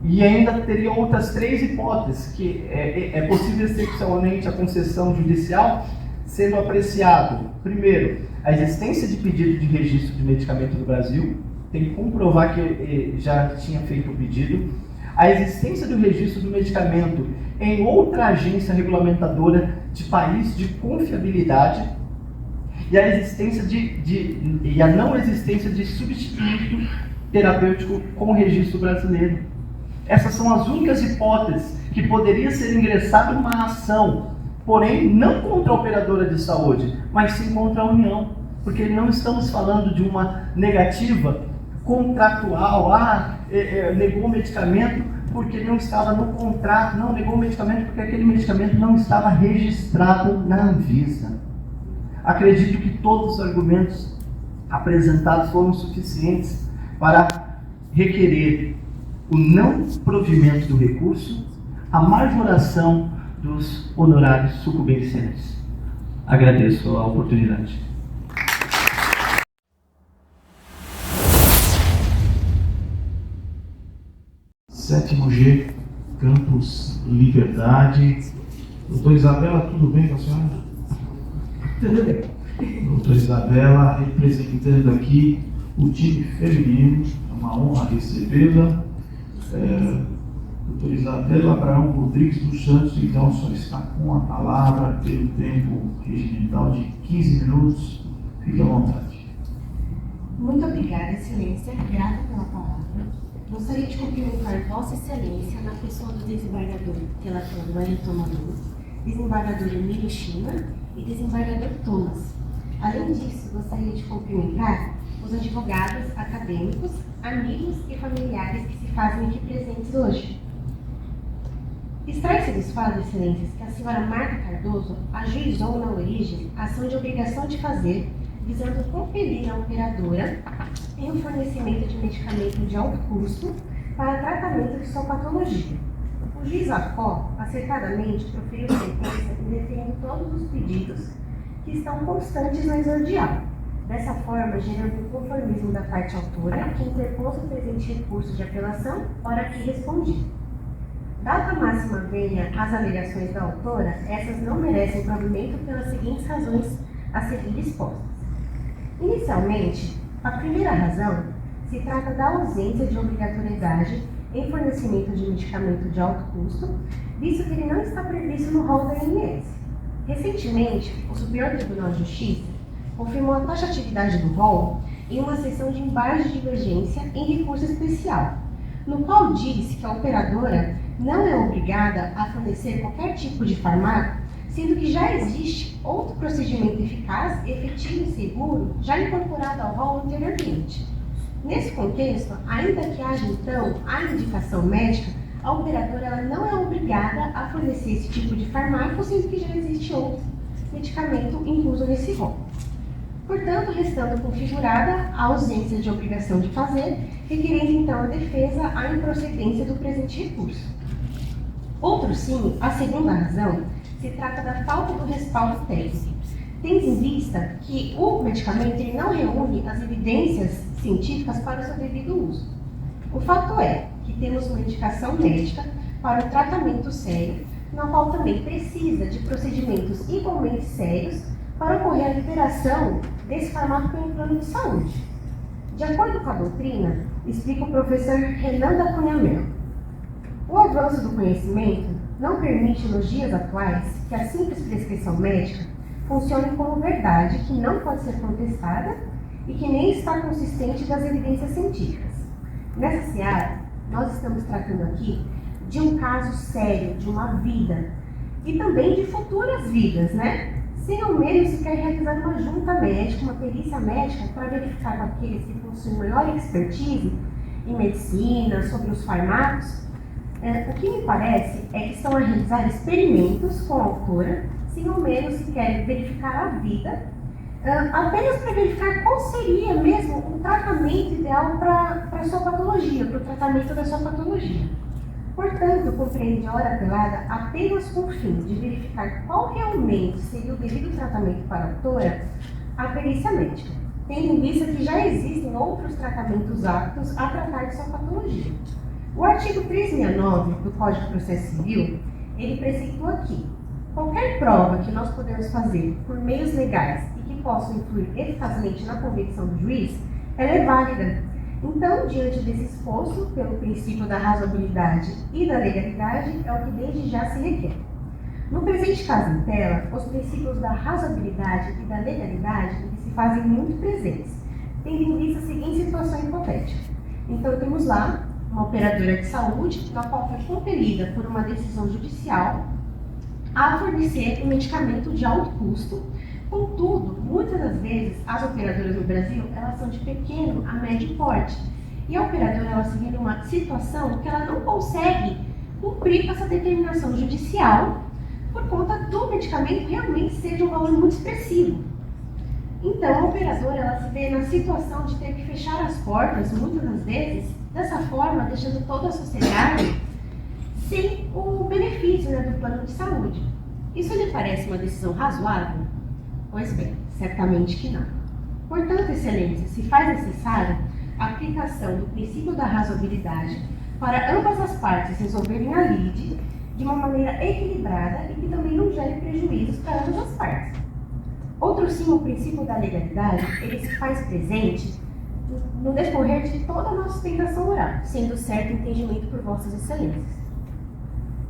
E ainda teria outras 3 hipóteses, que é possível excepcionalmente a concessão judicial, sendo apreciado, primeiro, a existência de pedido de registro de medicamento no Brasil, tem que comprovar que já tinha feito o pedido, a existência do registro do medicamento em outra agência regulamentadora de país de confiabilidade e a não existência de substituto terapêutico com registro brasileiro. Essas são as únicas hipóteses que poderia ser ingressada uma ação, porém não contra a operadora de saúde, mas sim contra a União, porque não estamos falando de uma negativa contratual, negou o medicamento porque não estava no contrato, não, negou o medicamento porque aquele medicamento não estava registrado na Anvisa. Acredito que todos os argumentos apresentados foram suficientes para requerer o não provimento do recurso, a majoração dos honorários sucumbencientes. Agradeço a oportunidade. Sétimo G, Campus Liberdade. Doutora Isabela, tudo bem com a senhora? Tudo bem. Doutora Isabela, representando aqui o time feminino, é uma honra recebê-la. Doutora Isabela Abraão Rodrigues dos Santos, então, só está com a palavra pelo tempo regimental de 15 minutos. Fique à vontade. Muito obrigada, Excelência. Grata pela palavra. Gostaria de cumprimentar Vossa Excelência na pessoa do desembargador Relator Wellington Manu, desembargador Emílio Shima e desembargador Thomas. Além disso, gostaria de cumprimentar os advogados, acadêmicos, amigos e familiares que se fazem aqui presentes hoje. Extrai-se dos fatos, Excelências, que a senhora Marta Cardoso ajuizou na origem a ação de obrigação de fazer, visando compelir a operadora em o fornecimento de medicamento de alto custo para tratamento de sua patologia. O juiz Acó, acertadamente, proferiu sentença defendendo todos os pedidos que estão constantes no exordial. Dessa forma, gerando o conformismo da parte autora, que interpôs o presente recurso de apelação, ora aqui respondi. Dado que a máxima venha às alegações da autora, essas não merecem provimento pelas seguintes razões a seguir expostas. Inicialmente, a primeira razão se trata da ausência de obrigatoriedade em fornecimento de medicamento de alto custo, visto que ele não está previsto no rol da ANS. Recentemente, o Superior Tribunal de Justiça confirmou a taxatividade do rol em uma sessão de embargo de divergência em recurso especial, no qual disse que a operadora não é obrigada a fornecer qualquer tipo de fármaco, sendo que já existe outro procedimento eficaz, efetivo e seguro já incorporado ao rol anteriormente. Nesse contexto, ainda que haja então a indicação médica, a operadora ela não é obrigada a fornecer esse tipo de fármaco, sendo que já existe outro medicamento incluso nesse rol. Portanto, restando configurada a ausência de obrigação de fazer, requerendo então a defesa a improcedência do presente recurso. Outro sim, a segunda razão, se trata da falta do respaldo técnico, tendo em vista que o medicamento ele não reúne as evidências científicas para o seu devido uso. O fato é que temos uma indicação médica para o tratamento sério, na qual também precisa de procedimentos igualmente sérios para ocorrer a liberação desse fármaco pelo plano de saúde. De acordo com a doutrina, explica o professor Renan da Cunha Melo, o avanço do conhecimento não permite nos dias atuais que a simples prescrição médica funcione como verdade que não pode ser contestada e que nem está consistente das evidências científicas. Nessa seara, nós estamos tratando aqui de um caso sério, de uma vida, e também de futuras vidas, né? Sem ao menos sequer realizar uma junta médica, uma perícia médica, para verificar com aqueles que possuem maior expertise em medicina, sobre os fármacos. O que me parece é que estão a realizar experimentos com a autora, sem ao menos sequer verificar a vida, apenas para verificar qual seria mesmo o tratamento ideal para a sua patologia, para o tratamento da sua patologia. Portanto, compreende a hora apelada apenas com o fim de verificar qual realmente seria o devido tratamento para a autora, a perícia médica, tendo em vista que já existem outros tratamentos aptos a tratar de sua patologia. O artigo 369 do Código de Processo Civil, ele preceitua que qualquer prova que nós podemos fazer por meios legais e que possam influir eficazmente na convicção do juiz, ela é válida. Então, diante desse exposto, pelo princípio da razoabilidade e da legalidade, é o que desde já se requer. No presente caso em tela, os princípios da razoabilidade e da legalidade se fazem muito presentes, tendo em vista a seguinte situação hipotética. Então, temos lá uma operadora de saúde, na qual foi compelida por uma decisão judicial a fornecer um medicamento de alto custo. Contudo, muitas das vezes, as operadoras no Brasil, elas são de pequeno a médio porte. E a operadora, ela se vê numa situação que ela não consegue cumprir com essa determinação judicial por conta do medicamento realmente ser de um valor muito expressivo. Então, a operadora, ela se vê na situação de ter que fechar as portas, muitas das vezes, dessa forma, deixando toda a sociedade sem o benefício, né, do plano de saúde. Isso lhe parece uma decisão razoável? Pois bem, certamente que não. Portanto, Excelência, se faz necessário a aplicação do princípio da razoabilidade para ambas as partes resolverem a lide de uma maneira equilibrada e que também não gere prejuízos para ambas as partes. Outro sim, o princípio da legalidade, ele se faz presente no decorrer de toda a nossa sustentação oral, sendo certo entendimento por vossas excelências.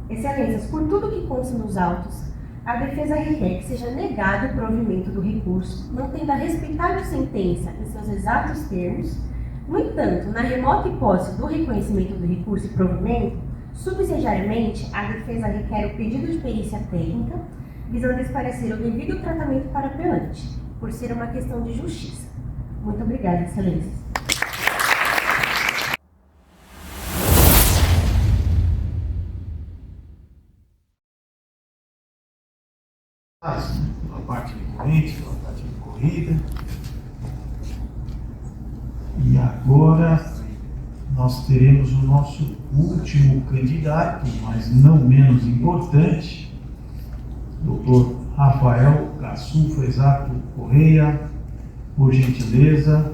Excelências, por tudo que consta nos autos, a defesa requer que seja negado o provimento do recurso, não tendo a respeitável sentença em seus exatos termos. No entanto, na remota hipótese do reconhecimento do recurso e provimento, subsidiariamente, a defesa requer o pedido de perícia técnica, visando esclarecer o devido tratamento para apelante, por ser uma questão de justiça. Muito obrigada, Excelências. Pela parte de corrente, pela parte de corrida. E agora nós teremos o nosso último candidato, mas não menos importante, Dr. Rafael Gassu Fresato Correia, por gentileza,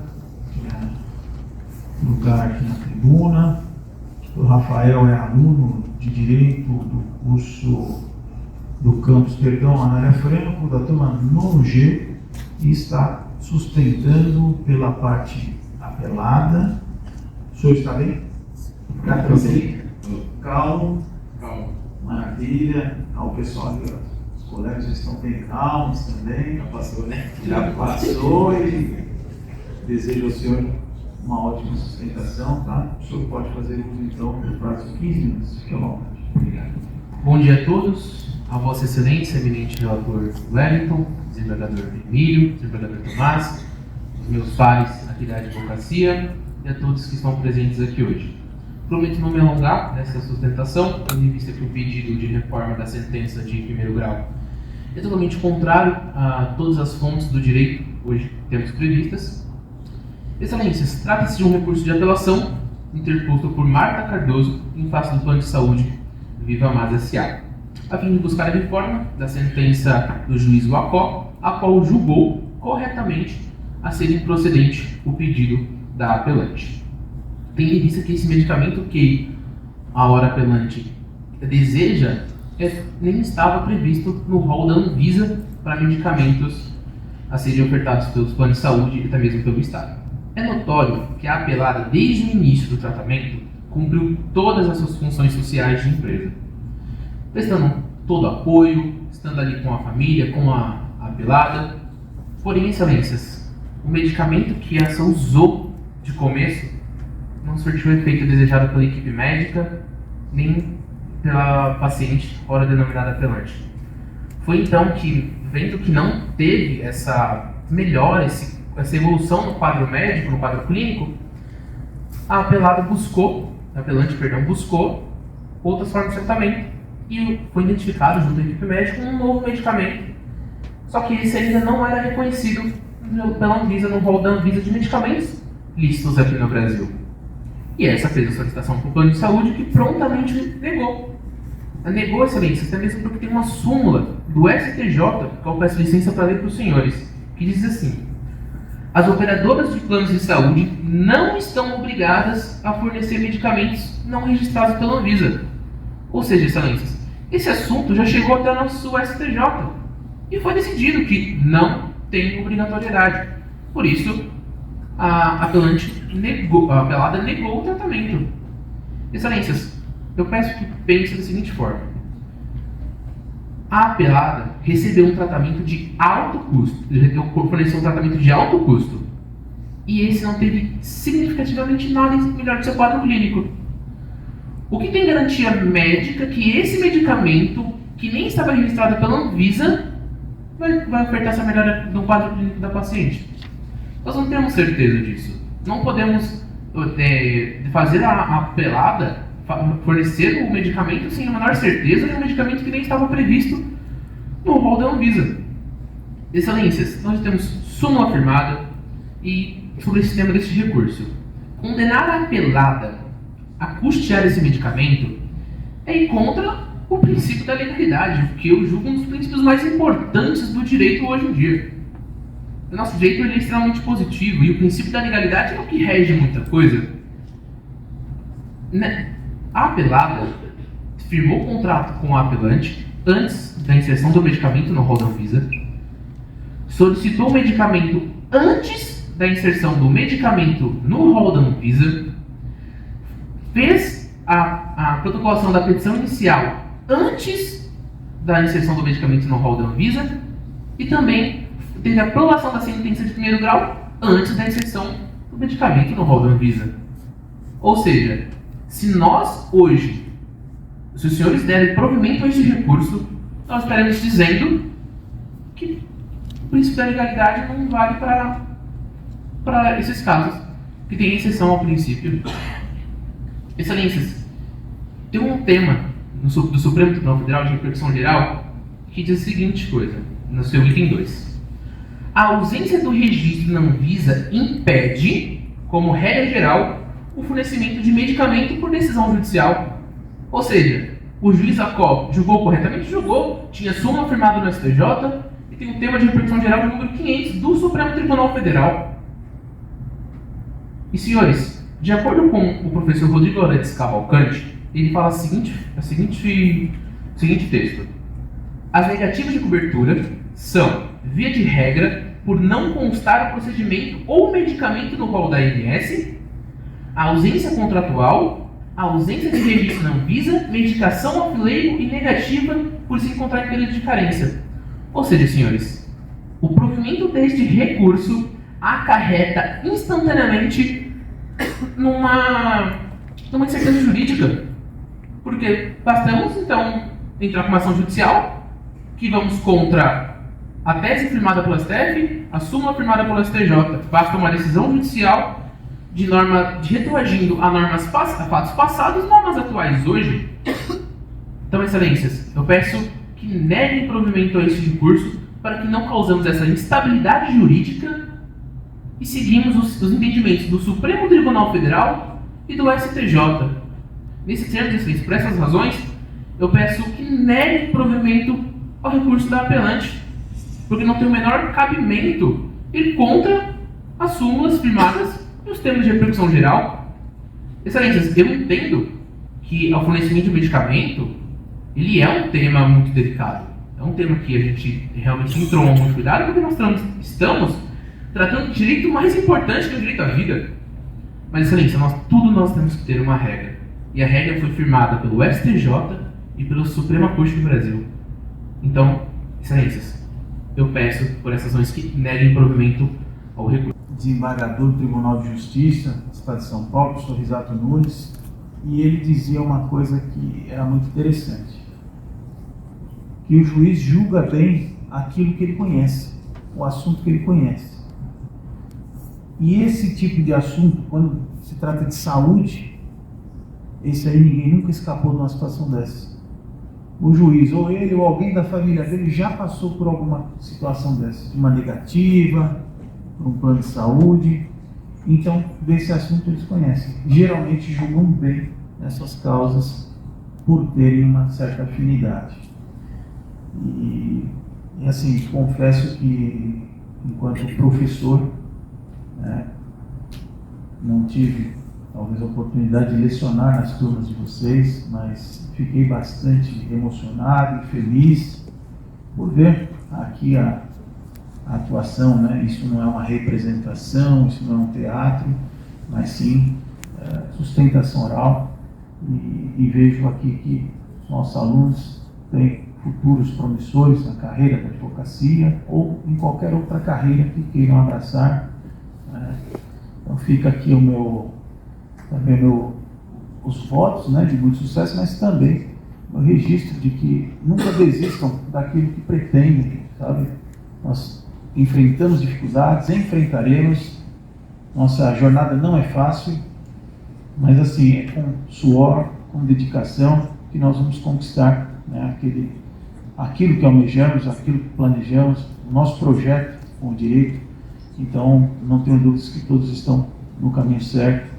lugar aqui na tribuna. O Rafael é aluno de Direito do curso do campus Anália Franco, da turma 9G, e está sustentando pela parte apelada. O senhor está bem? Dá pra você? Calmo, Calma. maravilha. O pessoal ali, ó, os colegas já estão bem calmos também. Já passou, né? Já passou e desejo ao senhor uma ótima sustentação, tá? O senhor pode fazer uso então dos próximos 15 minutos. Fique à vontade. Obrigado. Bom dia a todos, a Vossa Excelência, eminente relator Wellington, desembargador Emílio, desembargador Tomás, os meus pares aqui da advocacia e a todos que estão presentes aqui hoje. Prometo não me alongar nessa sustentação, tendo em vista que o pedido de reforma da sentença de primeiro grau é totalmente contrário a todas as fontes do direito hoje que temos previstas. Excelências, trata-se de um recurso de apelação interposto por Marta Cardoso em face do Plano de Saúde Viva Mais S.A., a fim de buscar a reforma da sentença do juiz Wacó, a qual julgou corretamente a ser improcedente o pedido da apelante. Tendo em vista que esse medicamento que a hora apelante deseja nem estava previsto no rol da Anvisa para medicamentos a serem ofertados pelos planos de saúde e até mesmo pelo Estado. É notório que a apelada, desde o início do tratamento, cumpriu todas as suas funções sociais de empresa, prestando todo apoio, estando ali com a família, com a apelada. Porém, excelências, o medicamento que essa usou de começo não surtiu o efeito desejado pela equipe médica, nem pela paciente, ora denominada apelante. Foi então que, vendo que não teve essa melhora, essa evolução no quadro médico, no quadro clínico, a apelante buscou outras formas de tratamento e foi identificado junto à equipe médica um novo medicamento. Só que esse ainda não era reconhecido pela Anvisa, no rol da Anvisa de medicamentos lícitos aqui no Brasil. E essa fez a solicitação para o plano de saúde, que prontamente negou. Negou, excelência, até mesmo porque tem uma súmula do STJ, que eu peço licença para ler para os senhores, que diz assim: as operadoras de planos de saúde não estão obrigadas a fornecer medicamentos não registrados pela Anvisa. Ou seja, excelências, esse assunto já chegou até o nosso STJ e foi decidido que não tem obrigatoriedade. Por isso, a apelada negou o tratamento. Excelências, eu peço que pense da seguinte forma: a apelada recebeu um tratamento de alto custo, forneceu um tratamento de alto custo, e esse não teve significativamente nada melhor do seu quadro clínico. O que tem garantia médica que esse medicamento, que nem estava registrado pela Anvisa, vai ofertar essa melhora do quadro clínico da paciente? Nós não temos certeza disso. Não podemos fazer a apelada fornecer o medicamento sem a menor certeza de um medicamento que nem estava previsto no rol da Anvisa. Excelências, nós temos súmula firmada e sobre esse tema deste recurso. Condenar a apelada a custear esse medicamento é ir contra o princípio da legalidade, que eu julgo um dos princípios mais importantes do direito hoje em dia. O nosso direito é extremamente positivo e o princípio da legalidade é o que rege muita coisa. A apelada firmou o contrato com a apelante antes da inserção do medicamento no rol da Anvisa, solicitou o medicamento antes da inserção do medicamento no rol da Anvisa, fez a protocolação da petição inicial antes da inserção do medicamento no rol da Anvisa e também teve a aprovação da sentença de primeiro grau antes da inserção do medicamento no rol da Anvisa. Ou seja, se nós hoje, se os senhores derem provimento a este recurso, nós estaremos dizendo que o princípio da legalidade não vale para esses casos, que tem exceção ao princípio. Excelências, tem um tema do Supremo Tribunal Federal de repercussão geral que diz a seguinte coisa, no seu item 2. A ausência do registro na Anvisa impede, como regra geral, o fornecimento de medicamento por decisão judicial. Ou seja, o juiz Wacó julgou corretamente? Julgou. Tinha súmula firmada no STJ e tem um tema de repercussão geral de número 500 do Supremo Tribunal Federal. E senhores, de acordo com o professor Rodrigo Loretes Cavalcante, ele fala o seguinte texto: as negativas de cobertura são, via de regra, por não constar o procedimento ou medicamento no rol da ANS, a ausência contratual, a ausência de registro na Anvisa, medicação off-label e negativa por se encontrar em período de carência. Ou seja, senhores, o provimento deste recurso acarreta instantaneamente numa incerteza jurídica. Porque bastamos, então, entrar com uma ação judicial, que vamos contra a tese firmada pelo STF, a súmula firmada pelo STJ. Basta uma decisão judicial de retroagindo a fatos passados, normas atuais hoje. Então, excelências, eu peço que neguem provimento a este recurso para que não causemos essa instabilidade jurídica e seguimos os entendimentos do Supremo Tribunal Federal e do STJ. Nesse termo, excelência, por essas razões, eu peço que neguem provimento ao recurso da apelante, porque não tem o menor cabimento ir contra as súmulas firmadas e os termos de repercussão geral. Excelências, eu entendo que o fornecimento de medicamento, ele é um tema muito delicado. É um tema que a gente realmente entrou com muito cuidado, porque nós estamos tratando do direito mais importante, que é o direito à vida. Mas, excelência, nós temos que ter uma regra. E a regra foi firmada pelo STJ e pela Suprema Corte do Brasil. Então, excelências, eu peço por essas razões que neguem provimento ao recurso. Desembargador do Tribunal de Justiça do Estado de São Paulo, professor Risato Nunes, e ele dizia uma coisa que era muito interessante, que o juiz julga bem aquilo que ele conhece, o assunto que ele conhece. E esse tipo de assunto, quando se trata de saúde, esse aí ninguém nunca escapou de uma situação dessa. O juiz, ou ele, ou alguém da família dele já passou por alguma situação dessa, de uma negativa, por um plano de saúde. Então, desse assunto eles conhecem. Geralmente julgam bem essas causas por terem uma certa afinidade. E assim, confesso que, enquanto professor, não tive talvez a oportunidade de lecionar nas turmas de vocês, mas fiquei bastante emocionado e feliz por ver aqui a atuação, né? Isso não é uma representação, isso não é um teatro, mas sim sustentação oral, e vejo aqui que nossos alunos têm futuros promissores na carreira da advocacia ou em qualquer outra carreira que queiram abraçar. Então fica aqui os votos, né, de muito sucesso, mas também o registro de que nunca desistam daquilo que pretendem, sabe? Nós enfrentamos dificuldades, enfrentaremos, nossa jornada não é fácil, mas assim, é com suor, com dedicação que nós vamos conquistar, né, aquilo que almejamos, aquilo que planejamos, o nosso projeto com o direito. Então, não tenho dúvidas que todos estão no caminho certo.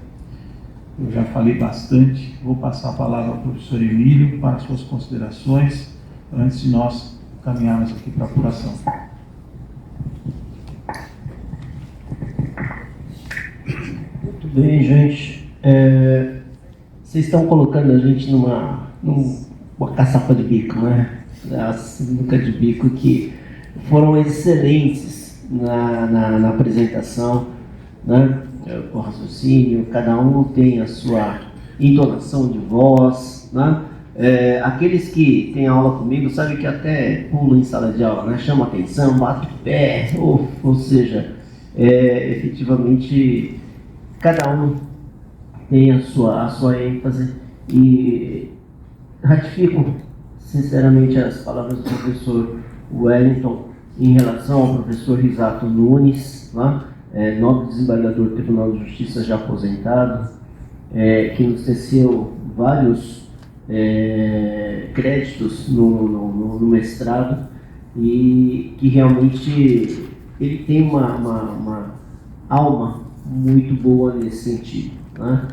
Eu já falei bastante, vou passar a palavra ao professor Emílio para as suas considerações, antes de nós caminharmos aqui para a apuração. Muito bem, gente. Vocês estão colocando a gente numa caçapa de bico, né? A sinuca de bico, que foram excelentes na apresentação, né? O raciocínio, cada um tem a sua entonação de voz, né? Aqueles que têm aula comigo sabem que até pulam em sala de aula, né? Chama atenção, bate o pé, ou seja, efetivamente cada um tem a sua ênfase, e ratifico sinceramente as palavras do professor Wellington em relação ao professor Risato Nunes, né? Nobre desembargador do Tribunal de Justiça já aposentado, que nos teceu vários créditos no mestrado, e que realmente ele tem uma alma muito boa nesse sentido, né?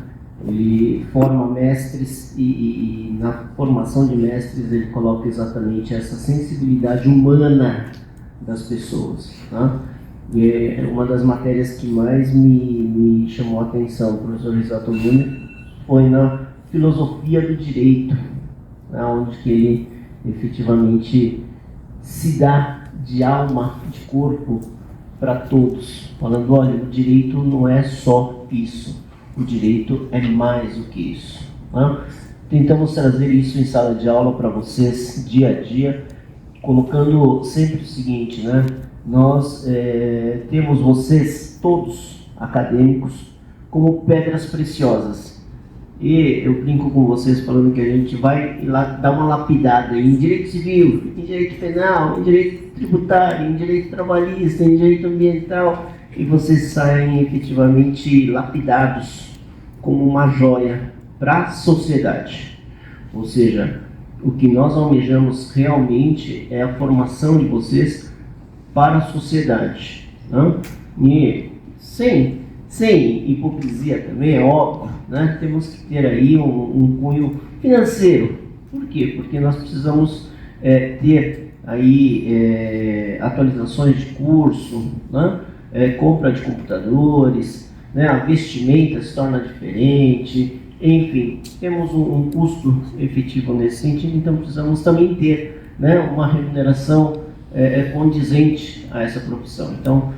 Ele forma mestres e na formação de mestres ele coloca exatamente essa sensibilidade humana das pessoas, né? E uma das matérias que mais me chamou a atenção, professor Risato Nunes, foi na filosofia do direito, né, onde que ele efetivamente se dá de alma, de corpo para todos, falando, olha, o direito não é só isso, o direito é mais do que isso. né? Tentamos trazer isso em sala de aula para vocês dia a dia, colocando sempre o seguinte, né? Nós temos vocês, todos acadêmicos, como pedras preciosas. E eu brinco com vocês falando que a gente vai lá dar uma lapidada em direito civil, em direito penal, em direito tributário, em direito trabalhista, em direito ambiental, e vocês saem efetivamente lapidados como uma joia para a sociedade. Ou seja, o que nós almejamos realmente é a formação de vocês para a sociedade, né? E sem hipocrisia também, é óbvio, né? Temos que ter aí um cunho financeiro. Por quê? Porque nós precisamos ter aí atualizações de curso, né? Compra de computadores, né? A vestimenta se torna diferente, enfim, temos um custo efetivo nesse sentido, então precisamos também ter, né, uma remuneração condizente a essa profissão. Então,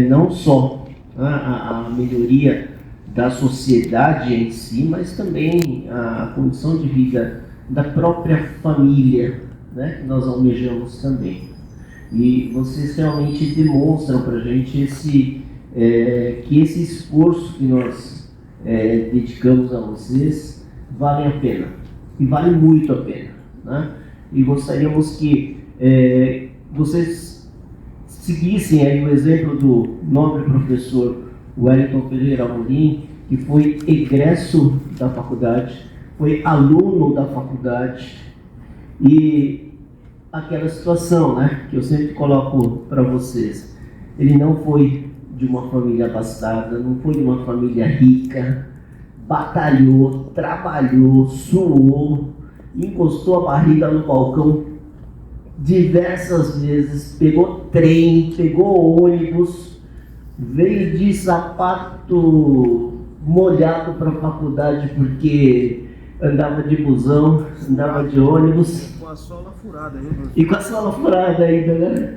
não só a melhoria da sociedade em si, mas também a condição de vida da própria família, né, que nós almejamos também. E vocês realmente demonstram para a gente que esse esforço que nós dedicamos a vocês vale a pena, e vale muito a pena, né? E gostaríamos que vocês seguissem aí o exemplo do nobre professor Wellington Ferreira Amorim, que foi egresso da faculdade, foi aluno da faculdade, e aquela situação, né, que eu sempre coloco para vocês, ele não foi de uma família abastada, não foi de uma família rica, batalhou, trabalhou, suou, encostou a barriga no balcão diversas vezes, pegou trem, pegou ônibus, veio de sapato molhado para a faculdade porque andava de busão, andava de ônibus. Com a sola furada ainda. E com a sola furada ainda, né?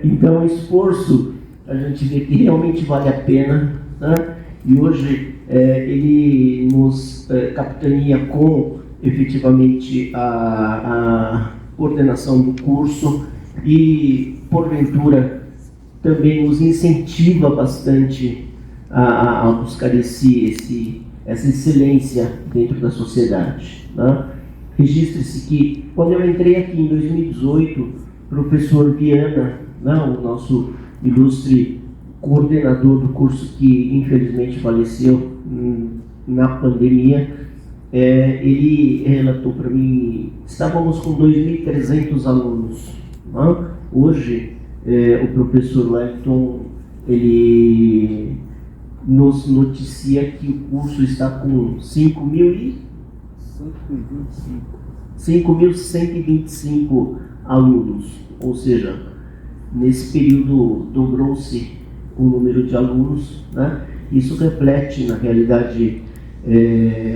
Então, o esforço, a gente vê que realmente vale a pena, né? E hoje ele nos capitania com efetivamente a coordenação do curso e, porventura, também nos incentiva bastante a buscar essa excelência dentro da sociedade, né? Registre-se que, quando eu entrei aqui em 2018, o professor Viana, né, o nosso ilustre coordenador do curso, que infelizmente faleceu na pandemia, ele relatou para mim, estávamos com 2.300 alunos, né? Hoje o professor Wellington, ele nos noticia que o curso está com 5.125 alunos, ou seja, nesse período dobrou-se o número de alunos, né? Isso reflete, na realidade,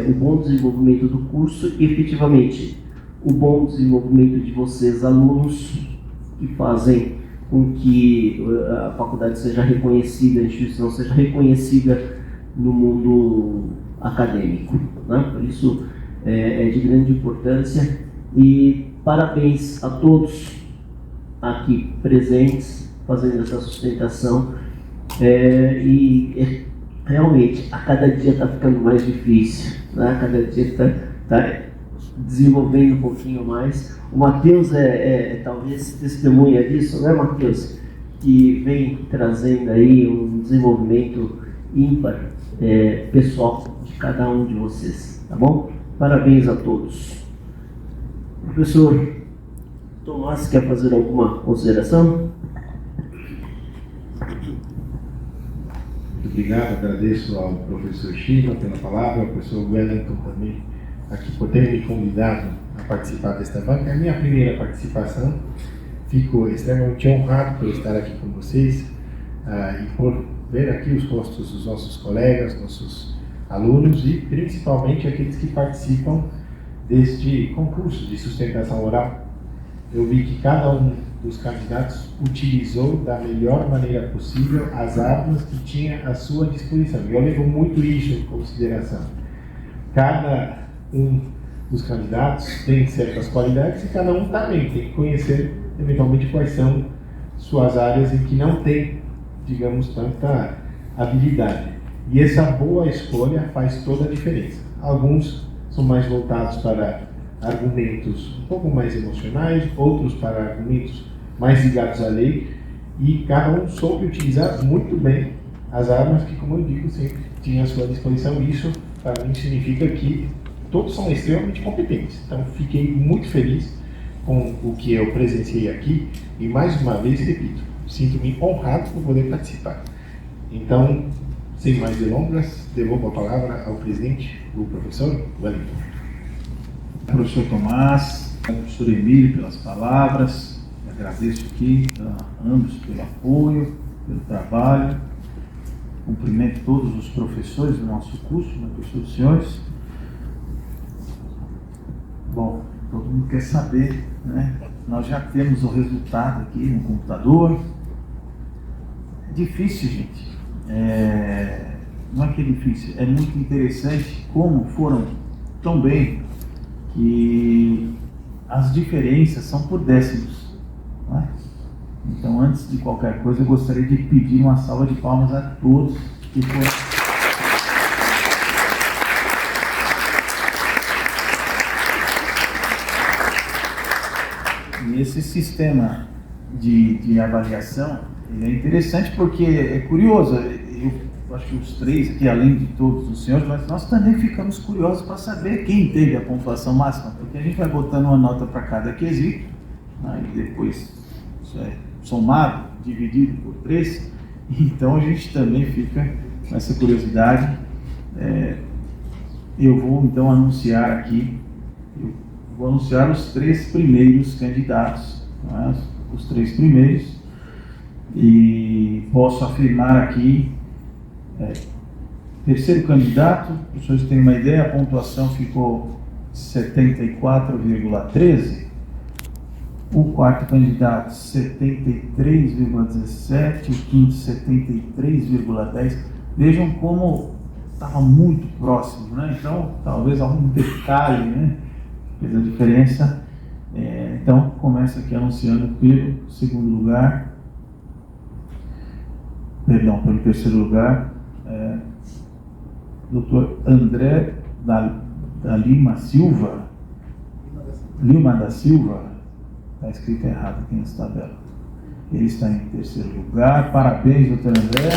o bom desenvolvimento do curso e, efetivamente, o bom desenvolvimento de vocês, alunos, que fazem com que a faculdade seja reconhecida, a instituição seja reconhecida no mundo acadêmico, né? Por isso, é de grande importância, e parabéns a todos aqui presentes, fazendo essa sustentação, e realmente a cada dia está ficando mais difícil, né? A cada dia está desenvolvendo um pouquinho mais. O Matheus talvez testemunha disso, né, Matheus? Que vem trazendo aí um desenvolvimento ímpar pessoal de cada um de vocês, tá bom? Parabéns a todos. Professor Tomás, quer fazer alguma consideração? Muito obrigado, agradeço ao professor Shima pela palavra, ao professor Wellington também, aqui por ter me convidado a participar desta banca. É a minha primeira participação, fico extremamente honrado por estar aqui com vocês e por ver aqui os rostos dos nossos colegas, nossos alunos e principalmente aqueles que participam deste concurso de sustentação oral. Eu vi que cada um dos candidatos utilizou da melhor maneira possível as armas que tinha à sua disposição. E eu levo muito isso em consideração. Cada um dos candidatos tem certas qualidades e cada um também tem que conhecer eventualmente quais são suas áreas em que não tem, digamos, tanta habilidade. E essa boa escolha faz toda a diferença. Alguns são mais voltados para argumentos um pouco mais emocionais, outros para argumentos mais ligados à lei, e cada um soube utilizar muito bem as armas que, como eu digo, sempre tinha à sua disposição. Isso, para mim, significa que todos são extremamente competentes. Então, fiquei muito feliz com o que eu presenciei aqui e, mais uma vez, repito, sinto-me honrado por poder participar. Então, sem mais delongas, devolvo a palavra ao presidente, o professor Wellington. Professor Tomás, professor Emílio pelas palavras, agradeço aqui a ambos pelo apoio, pelo trabalho, cumprimento todos os professores do nosso curso, né, professor senhores. Bom, todo mundo quer saber, né? Nós já temos o resultado aqui no computador. É difícil, gente. Não é que é difícil, é muito interessante como foram tão bem que as diferenças são por décimos, não é? Então, antes de qualquer coisa, eu gostaria de pedir uma salva de palmas a todos que foram. E esse sistema de avaliação, ele é interessante porque é curioso. Eu acho que os três aqui, além de todos os senhores, mas nós também ficamos curiosos para saber quem teve a pontuação máxima, porque a gente vai botando uma nota para cada quesito, aí depois isso é somado, dividido por 3, então a gente também fica com essa curiosidade. Eu vou então anunciar aqui, vou anunciar os 3 primeiros candidatos, né? Os 3 primeiros, e posso afirmar aqui, terceiro candidato, para os senhores terem uma ideia, a pontuação ficou 74,13, o quarto candidato 73,17, o quinto 73,10. Vejam como estava muito próximo, né? Então talvez algum detalhe, né, fez a diferença. Então começa aqui anunciando pelo segundo lugar, pelo terceiro lugar, Dr. André da Lima da Silva, está escrito errado aqui nessa tabela. Ele está em terceiro lugar. Parabéns, Dr. André.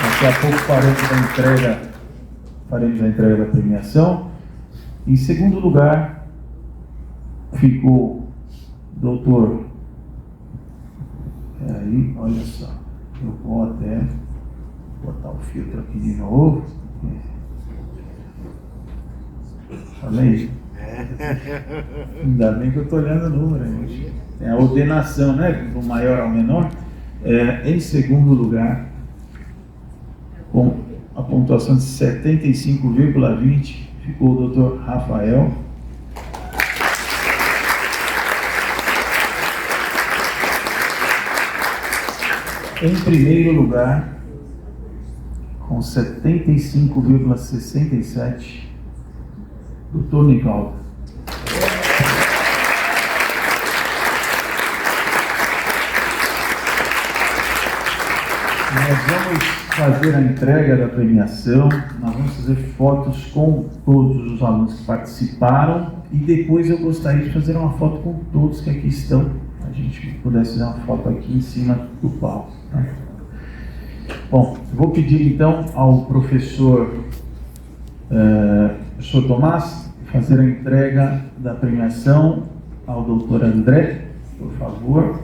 Daqui a pouco faremos a entrega da premiação. Em segundo lugar, ficou doutor. Peraí, olha só. Eu vou até botar o filtro aqui de novo. Falei? Ainda bem que eu estou olhando o número, gente. Tem a ordenação, né? Do maior ao menor. Em segundo lugar, com a pontuação de 75,20, ficou o Dr. Rafael. Em primeiro lugar, com 75,67, Dr. Nivaldo. Nós vamos fazer a entrega da premiação, nós vamos fazer fotos com todos os alunos que participaram e depois eu gostaria de fazer uma foto com todos que aqui estão. A gente pudesse fazer uma foto aqui em cima do palco. Tá? Bom, vou pedir então ao professor Tomás fazer a entrega da premiação ao doutor André, por favor.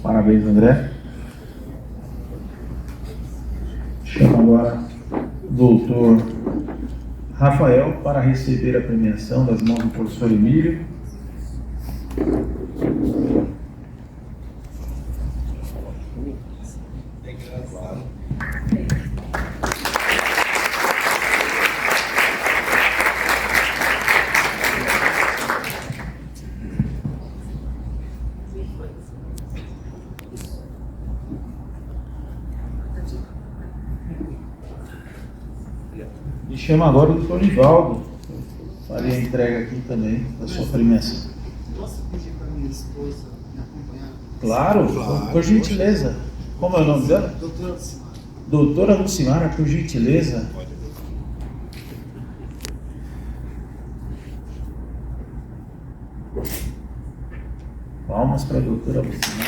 Parabéns, André. Chamo agora o doutor Rafael para receber a premiação das mãos do professor Emílio. E chama agora o doutor Nivaldo. Farei a entrega aqui também da sua premiação. Posso pedir para minha esposa me acompanhar? Claro, por gentileza. Como é o nome dela? Doutora Lucimara. Doutora Lucimara, por gentileza. Palmas para a doutora Lucimara.